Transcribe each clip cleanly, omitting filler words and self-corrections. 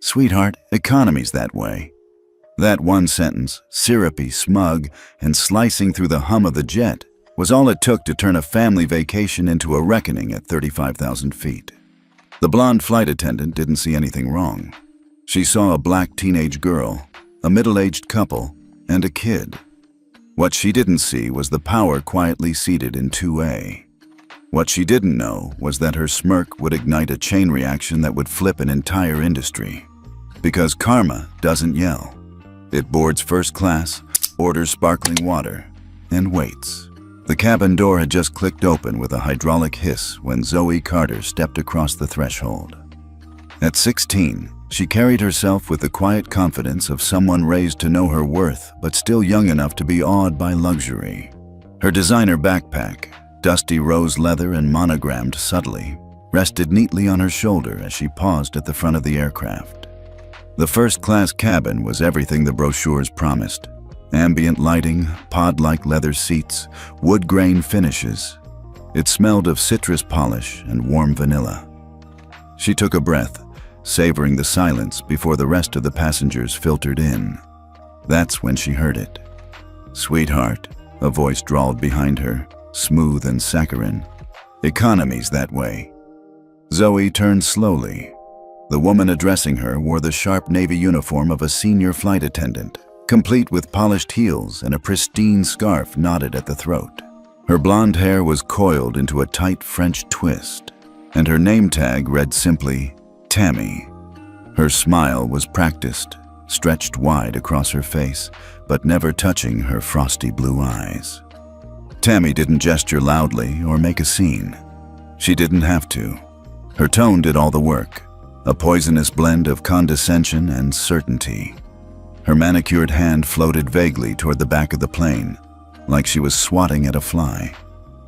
Sweetheart, economy's that way. That one sentence, syrupy, smug, and slicing through the hum of the jet, was all it took to turn a family vacation into a reckoning at 35,000 feet. The blonde flight attendant didn't see anything wrong. She saw a black teenage girl, a middle-aged couple, and a kid. What she didn't see was the power quietly seated in 2A. What she didn't know was that her smirk would ignite a chain reaction that would flip an entire industry. Because karma doesn't yell. It boards first class, orders sparkling water, and waits. The cabin door had just clicked open with a hydraulic hiss when Zoe Carter stepped across the threshold. At 16, she carried herself with the quiet confidence of someone raised to know her worth but still young enough to be awed by luxury. Her designer backpack, dusty rose leather and monogrammed subtly, rested neatly on her shoulder as she paused at the front of the aircraft. The first-class cabin was everything the brochures promised. Ambient lighting, pod-like leather seats, wood grain finishes. It smelled of citrus polish and warm vanilla. She took a breath, savoring the silence before the rest of the passengers filtered in. That's when she heard it. "Sweetheart," a voice drawled behind her, smooth and saccharine. "Economy's that way." Zoe turned slowly. The woman addressing her wore the sharp navy uniform of a senior flight attendant, complete with polished heels and a pristine scarf knotted at the throat. Her blonde hair was coiled into a tight French twist, and her name tag read simply, Tammy. Her smile was practiced, stretched wide across her face, but never touching her frosty blue eyes. Tammy didn't gesture loudly or make a scene. She didn't have to. Her tone did all the work. A poisonous blend of condescension and certainty. Her manicured hand floated vaguely toward the back of the plane, like she was swatting at a fly.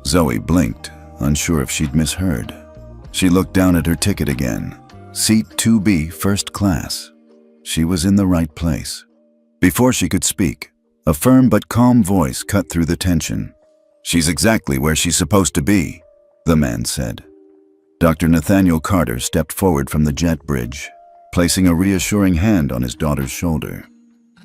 Zoe blinked, unsure if she'd misheard. She looked down at her ticket again. Seat 2B, first class. She was in the right place. Before she could speak, a firm but calm voice cut through the tension. "She's exactly where she's supposed to be," the man said. Dr. Nathaniel Carter stepped forward from the jet bridge, placing a reassuring hand on his daughter's shoulder.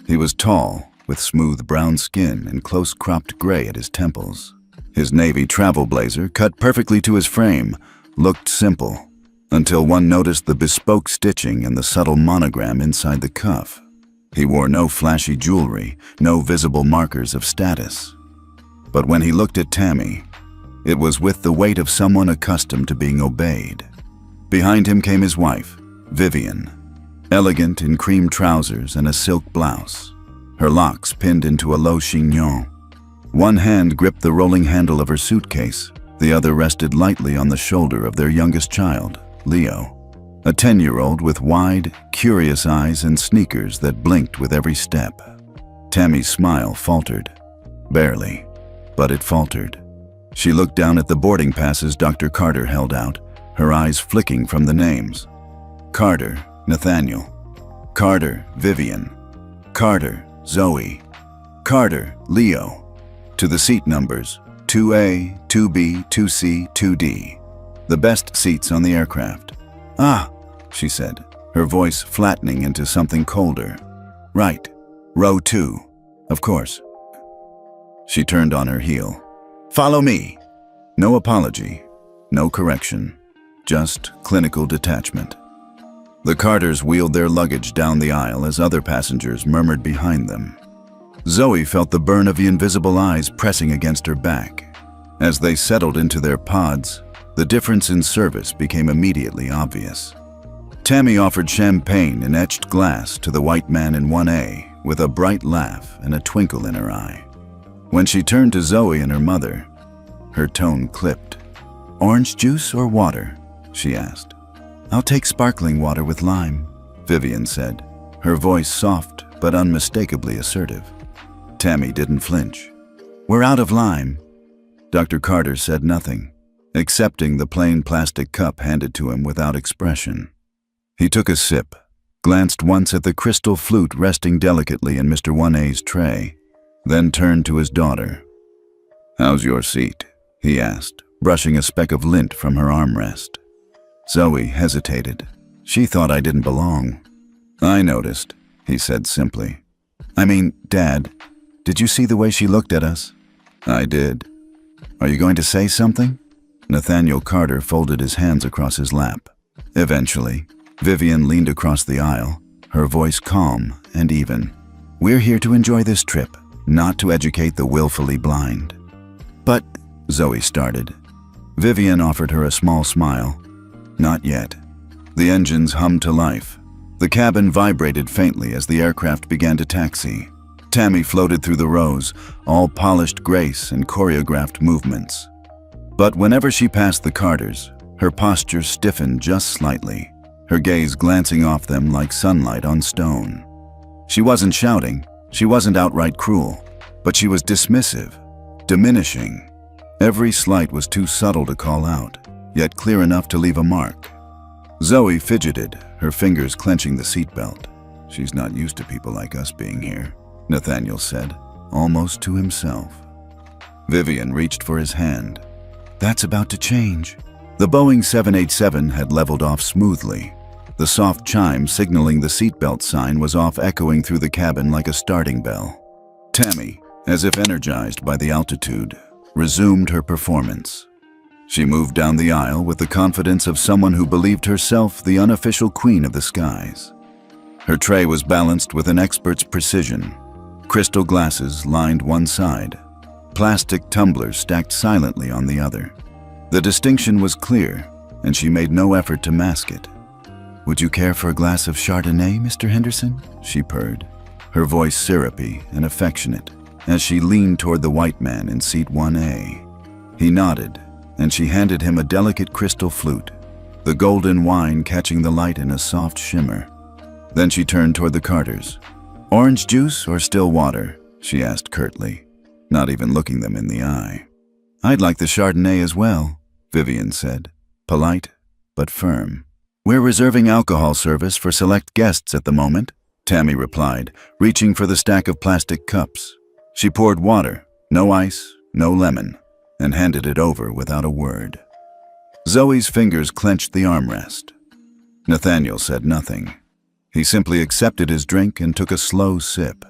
He was tall, with smooth brown skin and close-cropped gray at his temples. His navy travel blazer, cut perfectly to his frame, looked simple, until one noticed the bespoke stitching and the subtle monogram inside the cuff. He wore no flashy jewelry, no visible markers of status. But when he looked at Tammy, it was with the weight of someone accustomed to being obeyed. Behind him came his wife, Vivian, elegant in cream trousers and a silk blouse, her locks pinned into a low chignon. One hand gripped the rolling handle of her suitcase, the other rested lightly on the shoulder of their youngest child, Leo, a 10-year-old with wide, curious eyes and sneakers that blinked with every step. Tammy's smile faltered. Barely, but it faltered. She looked down at the boarding passes Dr. Carter held out, her eyes flicking from the names. Carter, Nathaniel. Carter, Vivian. Carter, Zoe. Carter, Leo. To the seat numbers, 2A, 2B, 2C, 2D. The best seats on the aircraft. "Ah," she said, her voice flattening into something colder. "Right. Row 2. Of course." She turned on her heel. "Follow me." No apology, no correction, just clinical detachment. The Carters wheeled their luggage down the aisle as other passengers murmured behind them. Zoe felt the burn of the invisible eyes pressing against her back. As they settled into their pods, the difference in service became immediately obvious. Tammy offered champagne in etched glass to the white man in 1A with a bright laugh and a twinkle in her eye. When she turned to Zoe and her mother, her tone clipped. "Orange juice or water?" she asked. "I'll take sparkling water with lime," Vivian said, her voice soft but unmistakably assertive. Tammy didn't flinch. "We're out of lime." Dr. Carter said nothing, accepting the plain plastic cup handed to him without expression. He took a sip, glanced once at the crystal flute resting delicately in Mr. 1A's tray, then turned to his daughter. "How's your seat?" he asked, brushing a speck of lint from her armrest. Zoe hesitated. She thought I didn't belong. "I noticed," he said simply. "I mean, Dad, did you see the way she looked at us?" "I did." "Are you going to say something?" Nathaniel Carter folded his hands across his lap. Eventually, Vivian leaned across the aisle, her voice calm and even. "We're here to enjoy this trip, not to educate the willfully blind." "But," Zoe started. Vivian offered her a small smile. "Not yet." The engines hummed to life. The cabin vibrated faintly as the aircraft began to taxi. Tammy floated through the rows, all polished grace and choreographed movements. But whenever she passed the Carters, her posture stiffened just slightly, her gaze glancing off them like sunlight on stone. She wasn't shouting, she wasn't outright cruel, but she was dismissive, diminishing. Every slight was too subtle to call out, yet clear enough to leave a mark. Zoe fidgeted, her fingers clenching the seatbelt. "She's not used to people like us being here," Nathaniel said, almost to himself. Vivian reached for his hand. "That's about to change." The Boeing 787 had leveled off smoothly. The soft chime signaling the seatbelt sign was off, echoing through the cabin like a starting bell. Tammy, as if energized by the altitude, resumed her performance. She moved down the aisle with the confidence of someone who believed herself the unofficial queen of the skies. Her tray was balanced with an expert's precision. Crystal glasses lined one side, plastic tumblers stacked silently on the other. The distinction was clear, and she made no effort to mask it. "Would you care for a glass of Chardonnay, Mr. Henderson?" she purred, her voice syrupy and affectionate, as she leaned toward the white man in seat 1A. He nodded, and she handed him a delicate crystal flute, the golden wine catching the light in a soft shimmer. Then she turned toward the Carters. "Orange juice or still water?" she asked curtly, not even looking them in the eye. "I'd like the Chardonnay as well," Vivian said, polite but firm. "We're reserving alcohol service for select guests at the moment," Tammy replied, reaching for the stack of plastic cups. She poured water, no ice, no lemon, and handed it over without a word. Zoe's fingers clenched the armrest. Nathaniel said nothing. He simply accepted his drink and took a slow sip.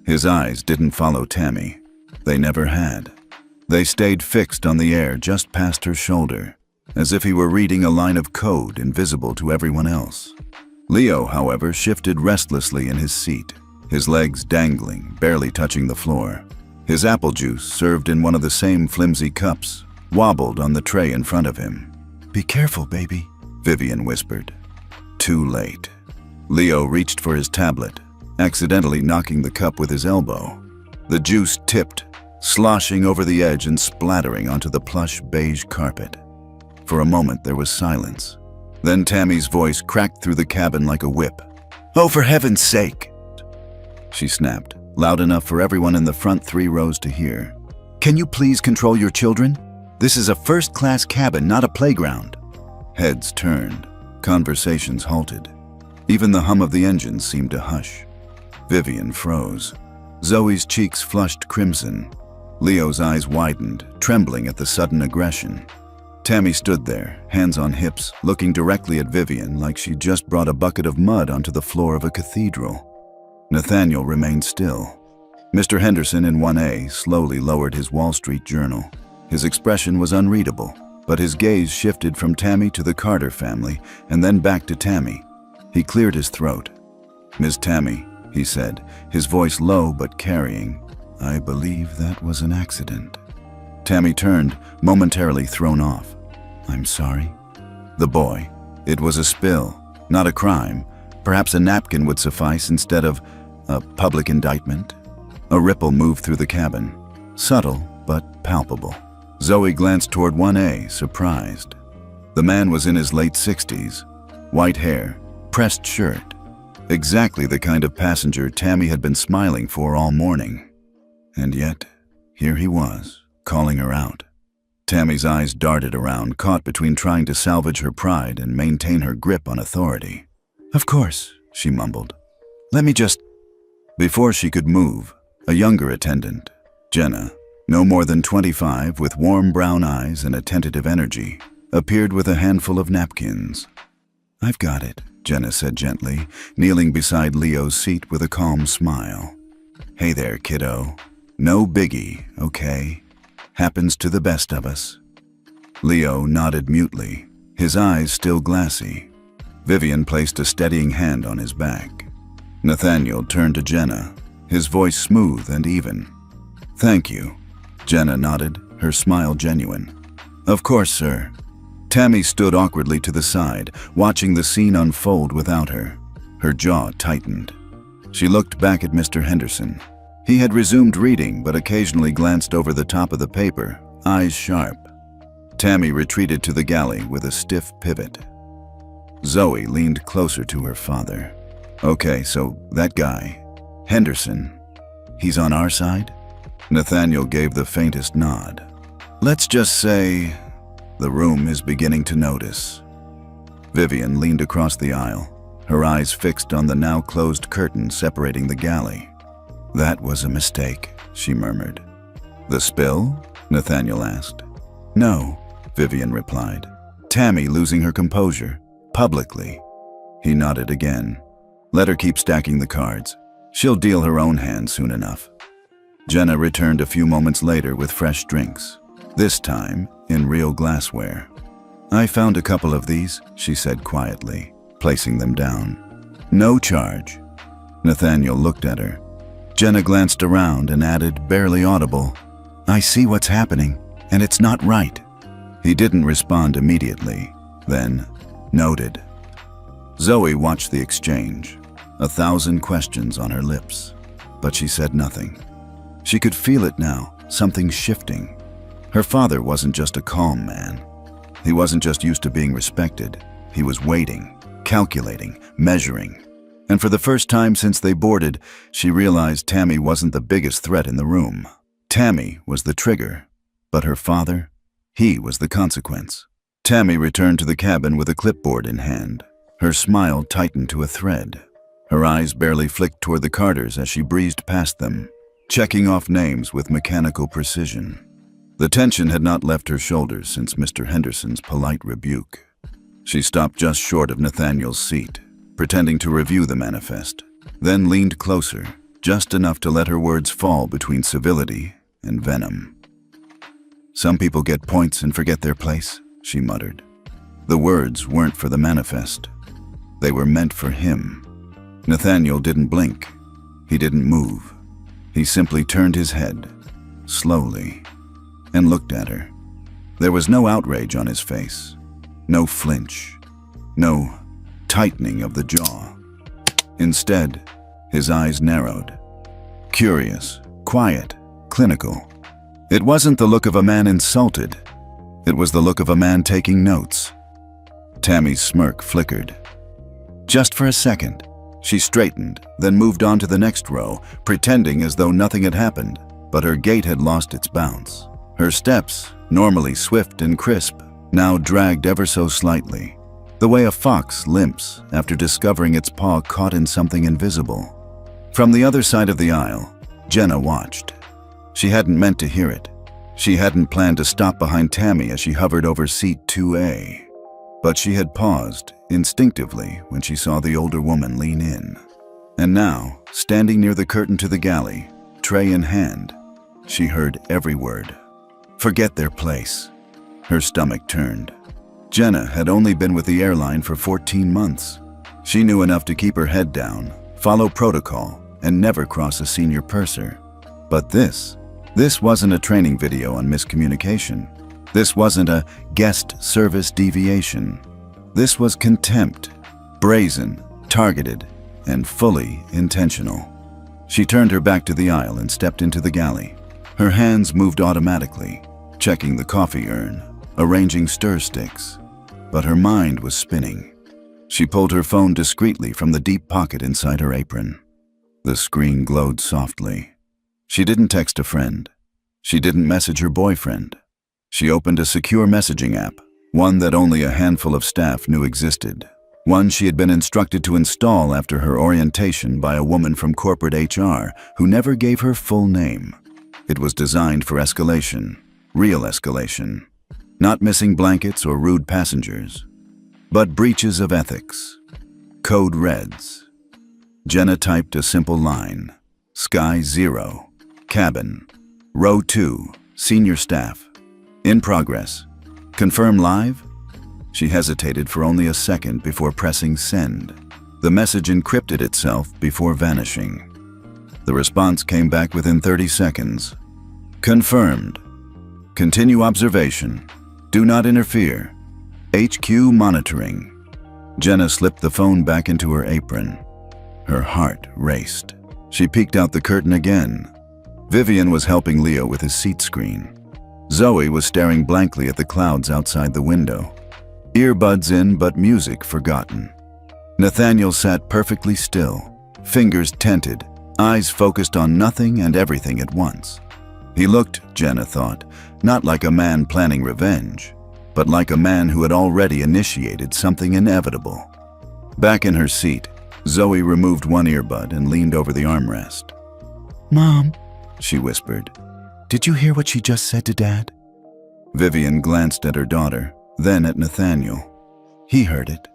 His eyes didn't follow Tammy. They never had. They stayed fixed on the air just past her shoulder, as if he were reading a line of code invisible to everyone else. Leo, however, shifted restlessly in his seat, his legs dangling, barely touching the floor. His apple juice, served in one of the same flimsy cups, wobbled on the tray in front of him. "Be careful, baby," Vivian whispered. Too late. Leo reached for his tablet, accidentally knocking the cup with his elbow. The juice tipped, sloshing over the edge and splattering onto the plush beige carpet. For a moment there was silence. Then Tammy's voice cracked through the cabin like a whip. "Oh, for heaven's sake!" she snapped, loud enough for everyone in the front 3 rows to hear. "Can you please control your children? This is a first-class cabin, not a playground." Heads turned, conversations halted. Even the hum of the engines seemed to hush. Vivian froze. Zoe's cheeks flushed crimson. Leo's eyes widened, trembling at the sudden aggression. Tammy stood there, hands on hips, looking directly at Vivian like she'd just brought a bucket of mud onto the floor of a cathedral. Nathaniel remained still. Mr. Henderson in 1A slowly lowered his Wall Street Journal. His expression was unreadable, but his gaze shifted from Tammy to the Carter family and then back to Tammy. He cleared his throat. "Miss Tammy," he said, his voice low but carrying, "I believe that was an accident." Tammy turned, momentarily thrown off. "I'm sorry." The boy. It was a spill, not a crime. Perhaps a napkin would suffice instead of a public indictment. A ripple moved through the cabin, subtle but palpable. Zoe glanced toward 1A, surprised. The man was in his late 60s, white hair, pressed shirt. Exactly the kind of passenger Tammy had been smiling for all morning. And yet, here he was, calling her out. Tammy's eyes darted around, caught between trying to salvage her pride and maintain her grip on authority. "Of course," she mumbled. "Let me just—" Before she could move, a younger attendant, Jenna, no more than 25, with warm brown eyes and a tentative energy, appeared with a handful of napkins. "I've got it," Jenna said gently, kneeling beside Leo's seat with a calm smile. "Hey there, kiddo. No biggie, okay? Happens to the best of us." Leo nodded mutely, his eyes still glassy. Vivian placed a steadying hand on his back. Nathaniel turned to Jenna, his voice smooth and even. "Thank you." Jenna nodded, her smile genuine. "Of course, sir." Tammy stood awkwardly to the side, watching the scene unfold without her. Her jaw tightened. She looked back at Mr. Henderson. He had resumed reading, but occasionally glanced over the top of the paper, eyes sharp. Tammy retreated to the galley with a stiff pivot. Zoe leaned closer to her father. "Okay, so that guy, Henderson, he's on our side?" Nathaniel gave the faintest nod. "Let's just say the room is beginning to notice." Vivian leaned across the aisle, her eyes fixed on the now closed curtain separating the galley. "That was a mistake," she murmured. "The spill?" Nathaniel asked. "No," Vivian replied. "Tammy losing her composure, publicly." He nodded again. "Let her keep stacking the cards. She'll deal her own hand soon enough." Jenna returned a few moments later with fresh drinks, this time in real glassware. "I found a couple of these," she said quietly, placing them down. "No charge." Nathaniel looked at her. Jenna glanced around and added, barely audible, "I see what's happening, and it's not right." He didn't respond immediately, then noted. Zoe watched the exchange, 1,000 questions on her lips, but she said nothing. She could feel it now, something shifting. Her father wasn't just a calm man. He wasn't just used to being respected. He was waiting, calculating, measuring. And for the first time since they boarded, she realized Tammy wasn't the biggest threat in the room. Tammy was the trigger, but her father, he was the consequence. Tammy returned to the cabin with a clipboard in hand. Her smile tightened to a thread. Her eyes barely flicked toward the Carters as she breezed past them, checking off names with mechanical precision. The tension had not left her shoulders since Mr. Henderson's polite rebuke. She stopped just short of Nathaniel's seat, pretending to review the manifest, then leaned closer, just enough to let her words fall between civility and venom. "Some people get points and forget their place," she muttered. The words weren't for the manifest. They were meant for him. Nathaniel didn't blink. He didn't move. He simply turned his head, slowly, and looked at her. There was no outrage on his face, no flinch, no tightening of the jaw. Instead, his eyes narrowed. Curious, quiet, clinical. It wasn't the look of a man insulted. It was the look of a man taking notes. Tammy's smirk flickered. Just for a second, she straightened, then moved on to the next row, pretending as though nothing had happened, but her gait had lost its bounce. Her steps, normally swift and crisp, now dragged ever so slightly, the way a fox limps after discovering its paw caught in something invisible. From the other side of the aisle, Jenna watched. She hadn't meant to hear it. She hadn't planned to stop behind Tammy as she hovered over seat 2A. But she had paused instinctively when she saw the older woman lean in. And now, standing near the curtain to the galley, tray in hand, she heard every word. Forget their place. Her stomach turned. Jenna had only been with the airline for 14 months. She knew enough to keep her head down, follow protocol, and never cross a senior purser. But this wasn't a training video on miscommunication. This wasn't a guest service deviation. This was contempt, brazen, targeted, and fully intentional. She turned her back to the aisle and stepped into the galley. Her hands moved automatically, checking the coffee urn, arranging stir sticks. But her mind was spinning. She pulled her phone discreetly from the deep pocket inside her apron. The screen glowed softly. She didn't text a friend. She didn't message her boyfriend. She opened a secure messaging app, one that only a handful of staff knew existed. One she had been instructed to install after her orientation by a woman from corporate HR who never gave her full name. It was designed for escalation, real escalation, not missing blankets or rude passengers. but breaches of ethics. Code reds. Jenna typed a simple line. Sky 0. Cabin. Row 2. Senior staff. In progress. Confirm live? She hesitated for only a second before pressing send. The message encrypted itself before vanishing. The response came back within 30 seconds. Confirmed. Continue observation. Do not interfere. HQ monitoring. Jenna slipped the phone back into her apron. Her heart raced. She peeked out the curtain again. Vivian was helping Leo with his seat screen. Zoe was staring blankly at the clouds outside the window. Earbuds in, but music forgotten. Nathaniel sat perfectly still, fingers tented, eyes focused on nothing and everything at once. He looked, Jenna thought, not like a man planning revenge, but like a man who had already initiated something inevitable. Back in her seat, Zoe removed one earbud and leaned over the armrest. "Mom," she whispered, "did you hear what she just said to Dad?" Vivian glanced at her daughter, then at Nathaniel. "He heard it."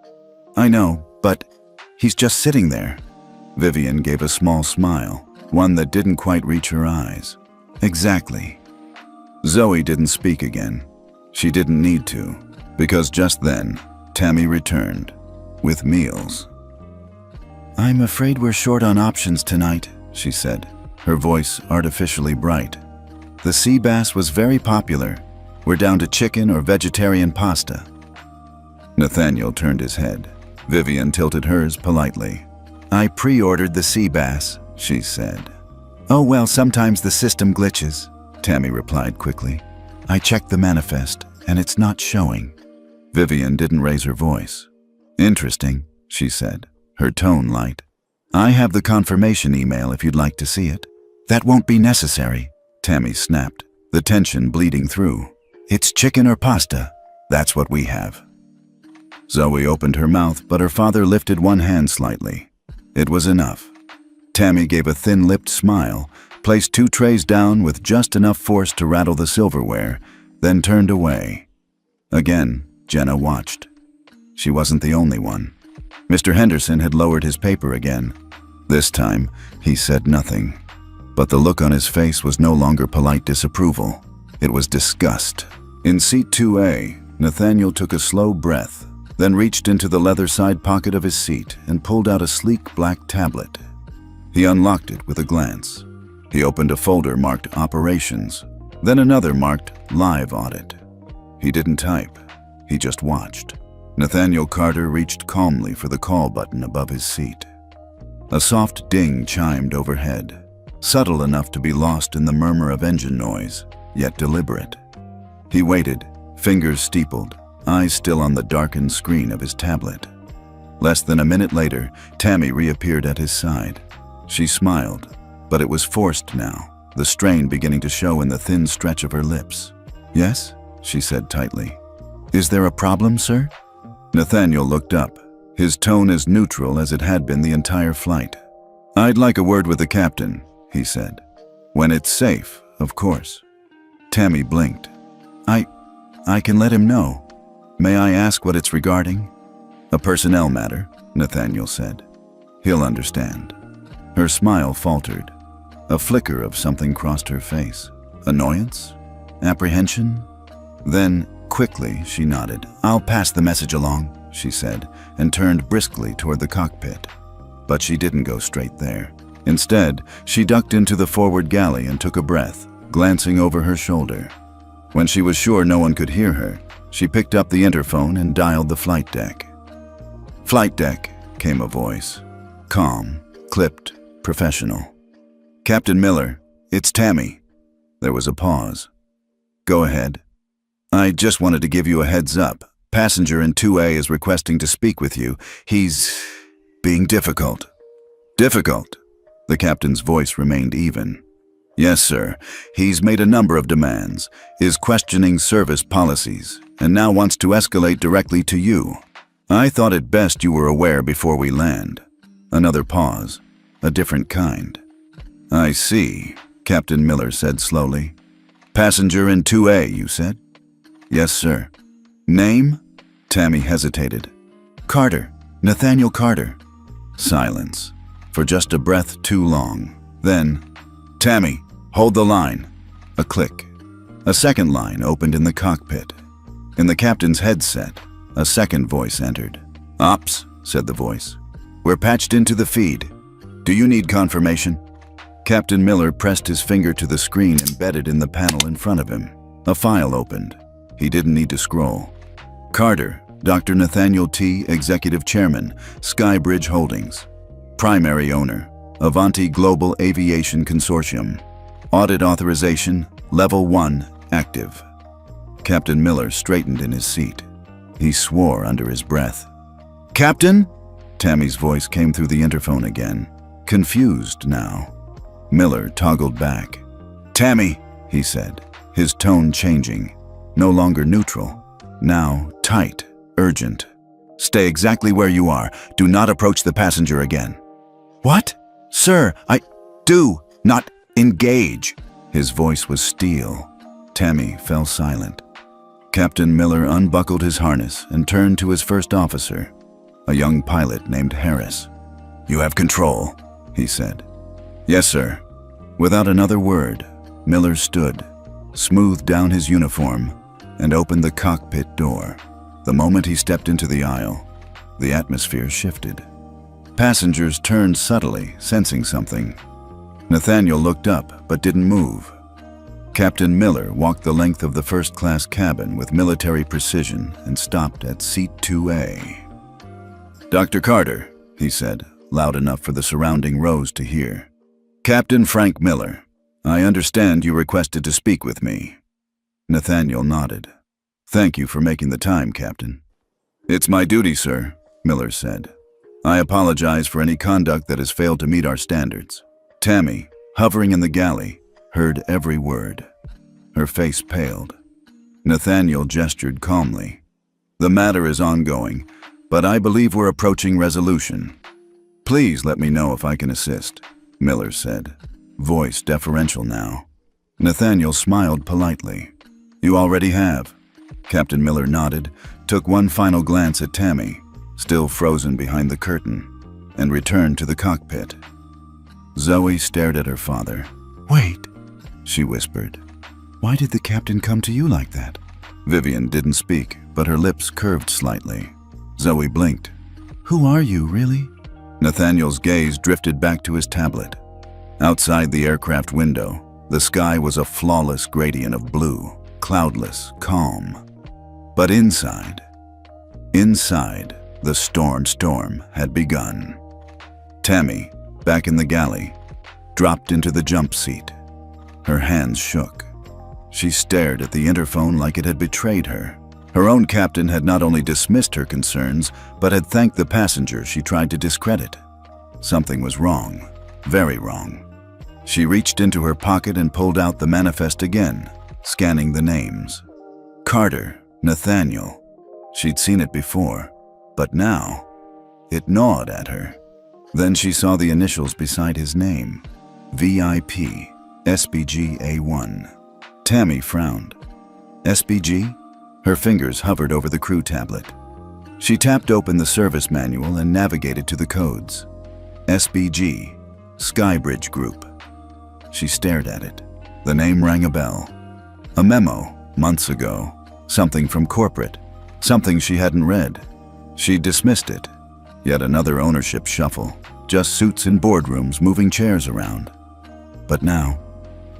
"I know, but he's just sitting there." Vivian gave a small smile, one that didn't quite reach her eyes. "Exactly." Zoe didn't speak again. She didn't need to, because just then, Tammy returned, with meals. "I'm afraid we're short on options tonight," she said, her voice artificially bright. "The sea bass was very popular. We're down to chicken or vegetarian pasta." Nathaniel turned his head. Vivian tilted hers politely. "I pre-ordered the sea bass," she said. "Oh well, sometimes the system glitches," Tammy replied quickly. "I checked the manifest, and it's not showing." Vivian didn't raise her voice. "Interesting," she said, her tone light. "I have the confirmation email if you'd like to see it." "That won't be necessary," Tammy snapped, the tension bleeding through. "It's chicken or pasta. That's what we have." Zoe opened her mouth, but her father lifted one hand slightly. It was enough. Tammy gave a thin-lipped smile, placed 2 trays down with just enough force to rattle the silverware, then turned away. Again, Jenna watched. She wasn't the only one. Mr. Henderson had lowered his paper again. This time, he said nothing. But the look on his face was no longer polite disapproval. It was disgust. In seat 2A, Nathaniel took a slow breath, then reached into the leather side pocket of his seat and pulled out a sleek black tablet. He unlocked it with a glance. He opened a folder marked Operations, then another marked Live Audit. He didn't type. He just watched. Nathaniel Carter reached calmly for the call button above his seat. A soft ding chimed overhead, subtle enough to be lost in the murmur of engine noise, yet deliberate. He waited, fingers steepled, eyes still on the darkened screen of his tablet. Less than a minute later, Tammy reappeared at his side. She smiled, but it was forced now, the strain beginning to show in the thin stretch of her lips. "Yes?" she said tightly. "Is there a problem, sir?" Nathaniel looked up, his tone as neutral as it had been the entire flight. "I'd like a word with the captain," he said. "When it's safe, of course." Tammy blinked. I can let him know. May I ask what it's regarding?" "A personnel matter," Nathaniel said. "He'll understand." Her smile faltered. A flicker of something crossed her face. Annoyance? Apprehension? Then, quickly, she nodded. "I'll pass the message along," she said, and turned briskly toward the cockpit. But she didn't go straight there. Instead, she ducked into the forward galley and took a breath, glancing over her shoulder. When she was sure no one could hear her, she picked up the interphone and dialed the flight deck. "Flight deck," came a voice. Calm, clipped, professional. "Captain Miller, it's Tammy." There was a pause. "Go ahead." "I just wanted to give you a heads up. Passenger in 2A is requesting to speak with you. He's being difficult." "Difficult?" The captain's voice remained even. "Yes, sir. He's made a number of demands, is questioning service policies, and now wants to escalate directly to you. I thought it best you were aware before we land." Another pause, a different kind. "I see," Captain Miller said slowly. "Passenger in 2A, you said?" "Yes, sir." "Name?" Tammy hesitated. Carter! Nathaniel Carter! Silence, for just a breath too long. Then, Tammy, hold the line. A click. A second line opened in the cockpit. In the captain's headset, a second voice entered. "Ops," said the voice. "We're patched into the feed. Do you need confirmation?" Captain Miller pressed his finger to the screen embedded in the panel in front of him. A file opened. He didn't need to scroll. Carter, Dr. Nathaniel T., Executive Chairman, Skybridge Holdings. Primary owner, Avanti Global Aviation Consortium. Audit authorization, Level 1, active. Captain Miller straightened in his seat. He swore under his breath. "Captain?" Tammy's voice came through the interphone again, confused now. Miller toggled back. "Tammy," he said, his tone changing. No longer neutral, now tight, urgent. "Stay exactly where you are. Do not approach the passenger again." "What?" "Sir, do not engage." His voice was steel. Tammy fell silent. Captain Miller unbuckled his harness and turned to his first officer, a young pilot named Harris. "You have control," he said. "Yes, sir." Without another word, Miller stood, smoothed down his uniform, and opened the cockpit door. The moment he stepped into the aisle, the atmosphere shifted. Passengers turned subtly, sensing something. Nathaniel looked up, but didn't move. Captain Miller walked the length of the first-class cabin with military precision and stopped at seat 2A. "Dr. Carter," he said, loud enough for the surrounding rows to hear. "Captain Frank Miller, I understand you requested to speak with me." Nathaniel nodded. "Thank you for making the time, Captain." "It's my duty, sir," Miller said. "I apologize for any conduct that has failed to meet our standards." Tammy, hovering in the galley, heard every word. Her face paled. Nathaniel gestured calmly. "The matter is ongoing, but I believe we're approaching resolution. Please let me know if I can assist," Miller said, voice deferential now. Nathaniel smiled politely. "You already have." Captain Miller nodded, took one final glance at Tammy, still frozen behind the curtain, and returned to the cockpit. Zoe stared at her father. "Wait," she whispered. "Why did the captain come to you like that?" Vivian didn't speak, but her lips curved slightly. Zoe blinked. "Who are you, really?" Nathaniel's gaze drifted back to his tablet. Outside the aircraft window, the sky was a flawless gradient of blue, cloudless, calm. But inside, the storm had begun. Tammy, back in the galley, dropped into the jump seat. Her hands shook. She stared at the interphone like it had betrayed her. Her own captain had not only dismissed her concerns, but had thanked the passenger she tried to discredit. Something was wrong, very wrong. She reached into her pocket and pulled out the manifest again, scanning the names. Carter, Nathaniel. She'd seen it before, but now it gnawed at her. Then she saw the initials beside his name, VIP, SBG A1. Tammy frowned. SBG? Her fingers hovered over the crew tablet. She tapped open the service manual and navigated to the codes. SBG, Skybridge Group. She stared at it. The name rang a bell. A memo, months ago. Something from corporate. Something she hadn't read. She dismissed it. Yet another ownership shuffle. Just suits in boardrooms moving chairs around. But now,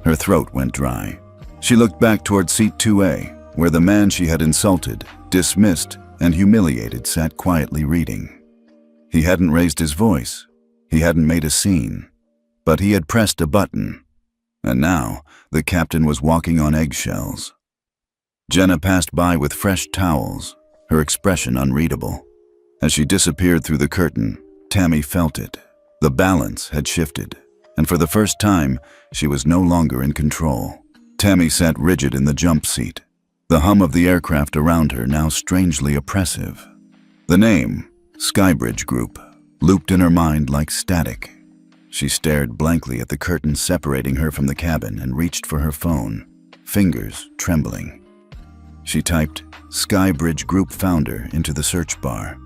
her throat went dry. She looked back toward seat 2A, where the man she had insulted, dismissed, and humiliated sat quietly reading. He hadn't raised his voice. He hadn't made a scene. But he had pressed a button. And now, the captain was walking on eggshells. Jenna passed by with fresh towels, her expression unreadable. As she disappeared through the curtain, Tammy felt it. The balance had shifted, and for the first time, she was no longer in control. Tammy sat rigid in the jump seat, the hum of the aircraft around her now strangely oppressive. The name, Skybridge Group, looped in her mind like static. She stared blankly at the curtain separating her from the cabin and reached for her phone, fingers trembling. She typed Skybridge Group Founder into the search bar.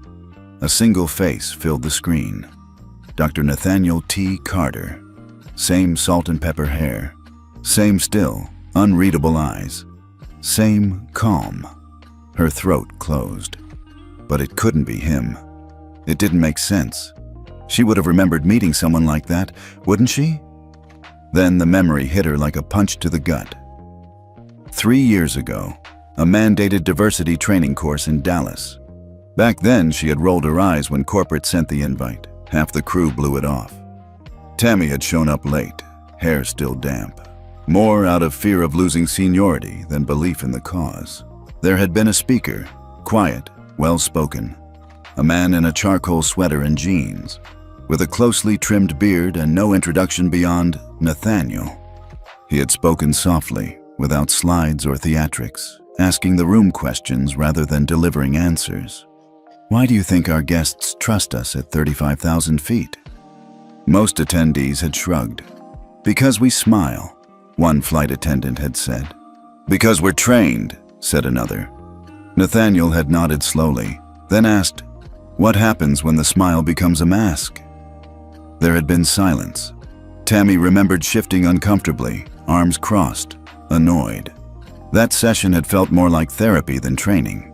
A single face filled the screen. Dr. Nathaniel T. Carter. Same salt and pepper hair. Same still, unreadable eyes. Same calm. Her throat closed. But it couldn't be him. It didn't make sense. She would have remembered meeting someone like that, wouldn't she? Then the memory hit her like a punch to the gut. 3 years ago, a mandated diversity training course in Dallas. Back then, she had rolled her eyes when corporate sent the invite. Half the crew blew it off. Tammy had shown up late, hair still damp. More out of fear of losing seniority than belief in the cause. There had been a speaker, quiet, well-spoken. A man in a charcoal sweater and jeans, with a closely trimmed beard and no introduction beyond Nathaniel. He had spoken softly, without slides or theatrics, asking the room questions rather than delivering answers. Why do you think our guests trust us at 35,000 feet? Most attendees had shrugged. Because we smile, one flight attendant had said. Because we're trained, said another. Nathaniel had nodded slowly, then asked, what happens when the smile becomes a mask? There had been silence. Tammy remembered shifting uncomfortably, arms crossed, annoyed. That session had felt more like therapy than training.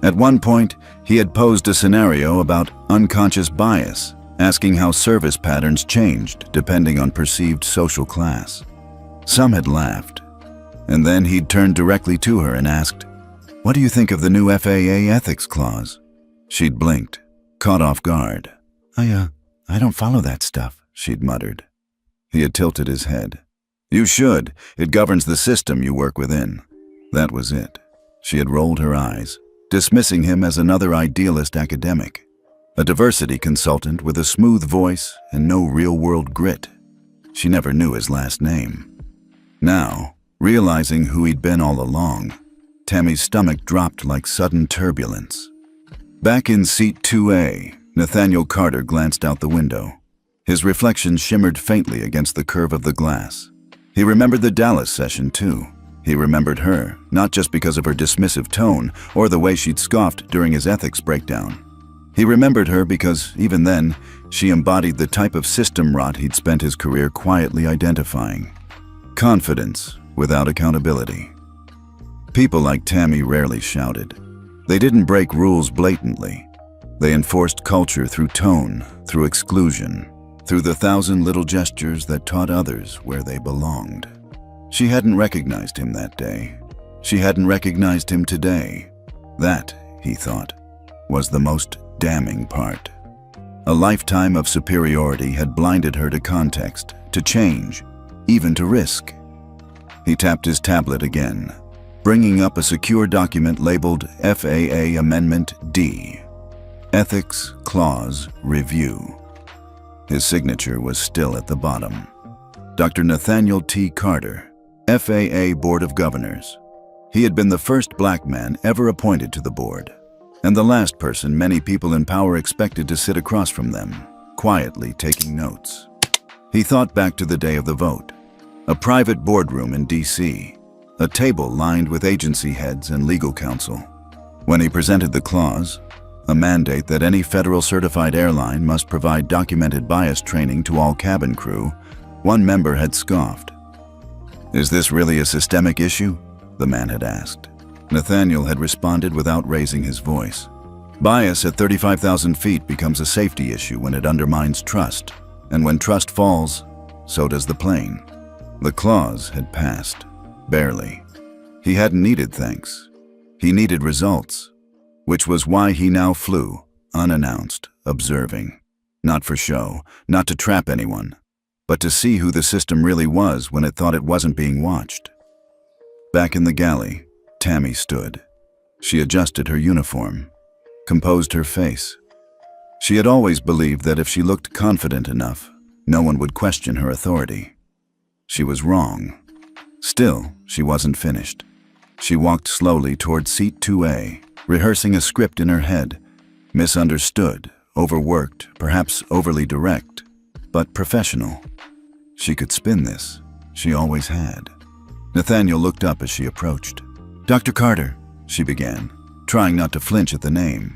At one point, he had posed a scenario about unconscious bias, asking how service patterns changed depending on perceived social class. Some had laughed, and then he'd turned directly to her and asked, what do you think of the new FAA ethics clause? She'd blinked, caught off guard. I don't follow that stuff, she'd muttered. He had tilted his head. You should. It governs the system you work within. That was it. She had rolled her eyes, dismissing him as another idealist academic, a diversity consultant with a smooth voice and no real-world grit. She never knew his last name. Now, realizing who he'd been all along, Tammy's stomach dropped like sudden turbulence. Back in seat 2A, Nathaniel Carter glanced out the window. His reflection shimmered faintly against the curve of the glass. He remembered the Dallas session, too. He remembered her, not just because of her dismissive tone or the way she'd scoffed during his ethics breakdown. He remembered her because, even then, she embodied the type of system rot he'd spent his career quietly identifying. Confidence without accountability. People like Tammy rarely shouted. They didn't break rules blatantly. They enforced culture through tone, through exclusion, through the 1,000 little gestures that taught others where they belonged. She hadn't recognized him that day. She hadn't recognized him today. That, he thought, was the most damning part. A lifetime of superiority had blinded her to context, to change, even to risk. He tapped his tablet again, bringing up a secure document labeled FAA Amendment D, Ethics Clause Review. His signature was still at the bottom. Dr. Nathaniel T. Carter, FAA Board of Governors. He had been the first black man ever appointed to the board, and the last person many people in power expected to sit across from them, quietly taking notes. He thought back to the day of the vote, a private boardroom in D.C., a table lined with agency heads and legal counsel. When he presented the clause, a mandate that any federal certified airline must provide documented bias training to all cabin crew, one member had scoffed. Is this really a systemic issue? The man had asked. Nathaniel had responded without raising his voice. Bias at 35,000 feet becomes a safety issue when it undermines trust, and when trust falls, so does the plane. The clause had passed, barely. He hadn't needed thanks. He needed results, which was why he now flew, unannounced, observing. Not for show, not to trap anyone, but to see who the system really was when it thought it wasn't being watched. Back in the galley, Tammy stood. She adjusted her uniform, composed her face. She had always believed that if she looked confident enough, no one would question her authority. She was wrong. Still, she wasn't finished. She walked slowly toward seat 2A, rehearsing a script in her head, misunderstood, overworked, perhaps overly direct, but professional. She could spin this. She always had. Nathaniel looked up as she approached. Dr. Carter, she began, trying not to flinch at the name.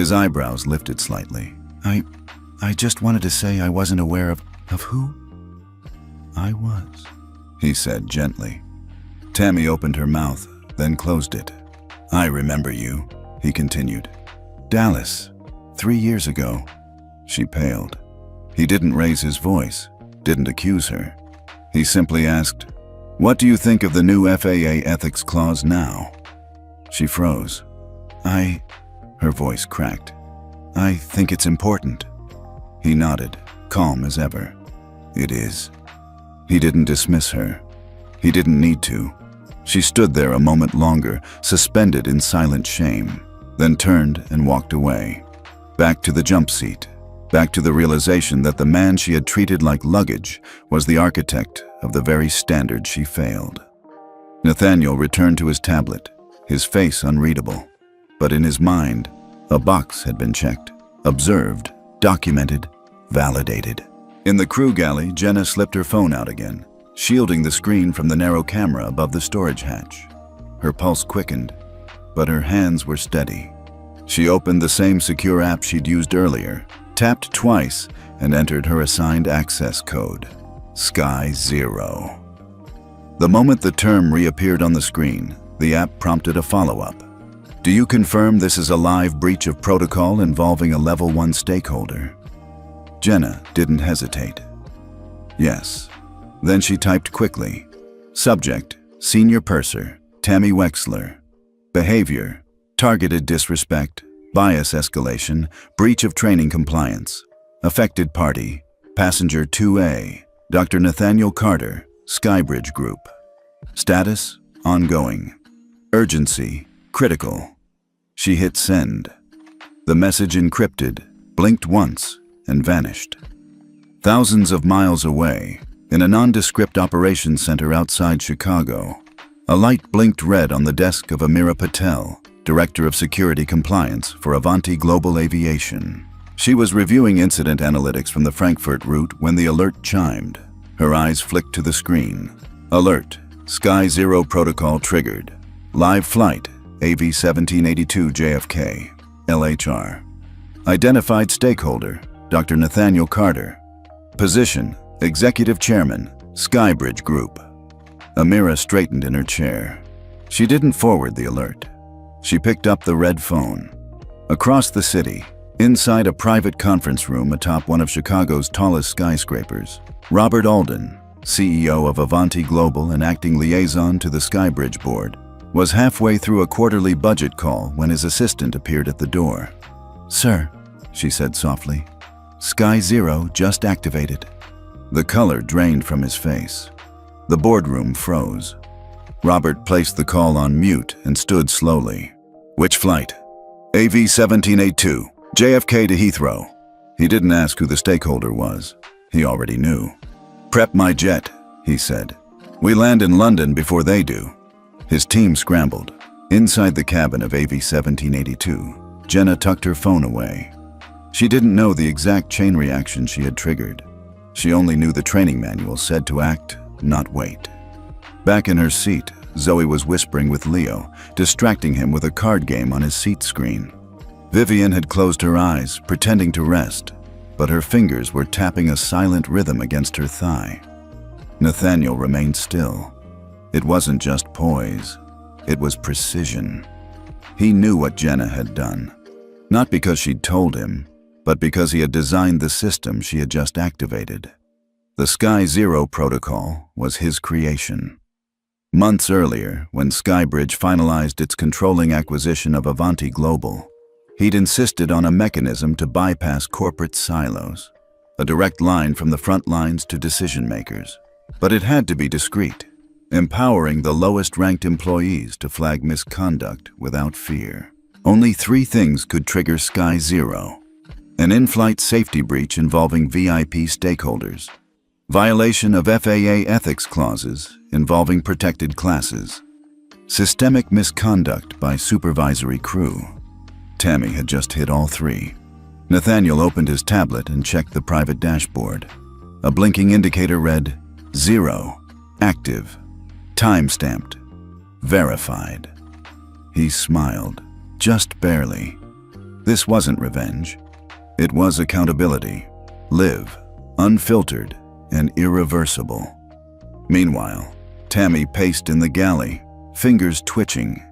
His eyebrows lifted slightly. I just wanted to say I wasn't aware of who I was, he said gently. Tammy opened her mouth, then closed it. I remember you, he continued. Dallas, 3 years ago. She paled. He didn't raise his voice, didn't accuse her. He simply asked, "What do you think of the new FAA ethics clause now?" She froze. Her voice cracked. I think it's important. He nodded, calm as ever. It is. He didn't dismiss her. He didn't need to. She stood there a moment longer, suspended in silent shame, then turned and walked away. Back to the jump seat, back to the realization that the man she had treated like luggage was the architect of the very standard she failed. Nathaniel returned to his tablet, his face unreadable. But in his mind, a box had been checked, observed, documented, validated. In the crew galley, Jenna slipped her phone out again, shielding the screen from the narrow camera above the storage hatch. Her pulse quickened, but her hands were steady. She opened the same secure app she'd used earlier, tapped twice, and entered her assigned access code, Sky Zero. The moment the term reappeared on the screen, the app prompted a follow-up. Do you confirm this is a live breach of protocol involving a Level 1 stakeholder? Jenna didn't hesitate. Yes. Then she typed quickly. Subject, Senior Purser, Tammy Wexler. Behavior, targeted disrespect, bias escalation, breach of training compliance. Affected party, Passenger 2A, Dr. Nathaniel Carter, Skybridge Group. Status, ongoing. Urgency, critical. She hit send. The message encrypted, blinked once, and vanished. Thousands of miles away, in a nondescript operations center outside Chicago, a light blinked red on the desk of Amira Patel, Director of Security Compliance for Avanti Global Aviation. She was reviewing incident analytics from the Frankfurt route when the alert chimed. Her eyes flicked to the screen. Alert, Sky Zero protocol triggered. Live flight, AV 1782 JFK, LHR. Identified stakeholder, Dr. Nathaniel Carter. Position, Executive Chairman, Skybridge Group. Amira straightened in her chair. She didn't forward the alert. She picked up the red phone. Across the city, inside a private conference room atop one of Chicago's tallest skyscrapers, Robert Alden, CEO of Avanti Global and acting liaison to the Skybridge board, was halfway through a quarterly budget call when his assistant appeared at the door. Sir, she said softly, Sky Zero just activated. The color drained from his face. The boardroom froze. Robert placed the call on mute and stood slowly. Which flight? AV 1782, JFK to Heathrow. He didn't ask who the stakeholder was. He already knew. Prep my jet, he said. We land in London before they do. His team scrambled. Inside the cabin of AV 1782, Jenna tucked her phone away. She didn't know the exact chain reaction she had triggered. She only knew the training manual said to act, not wait. Back in her seat, Zoe was whispering with Leo, distracting him with a card game on his seat screen. Vivian had closed her eyes, pretending to rest, but her fingers were tapping a silent rhythm against her thigh. Nathaniel remained still. It wasn't just poise, it was precision. He knew what Jenna had done, not because she'd told him, but because he had designed the system she had just activated. The Sky Zero protocol was his creation. Months earlier, when Skybridge finalized its controlling acquisition of Avanti Global, he'd insisted on a mechanism to bypass corporate silos, a direct line from the front lines to decision makers. But it had to be discreet, empowering the lowest-ranked employees to flag misconduct without fear. Only 3 things could trigger Sky Zero: an in-flight safety breach involving VIP stakeholders, violation of FAA ethics clauses involving protected classes, systemic misconduct by supervisory crew. Tammy had just hit all 3. Nathaniel opened his tablet and checked the private dashboard. A blinking indicator read, 0, active, time-stamped, verified. He smiled, just barely. This wasn't revenge. It was accountability. Live, unfiltered and irreversible. Meanwhile, Tammy paced in the galley, fingers twitching.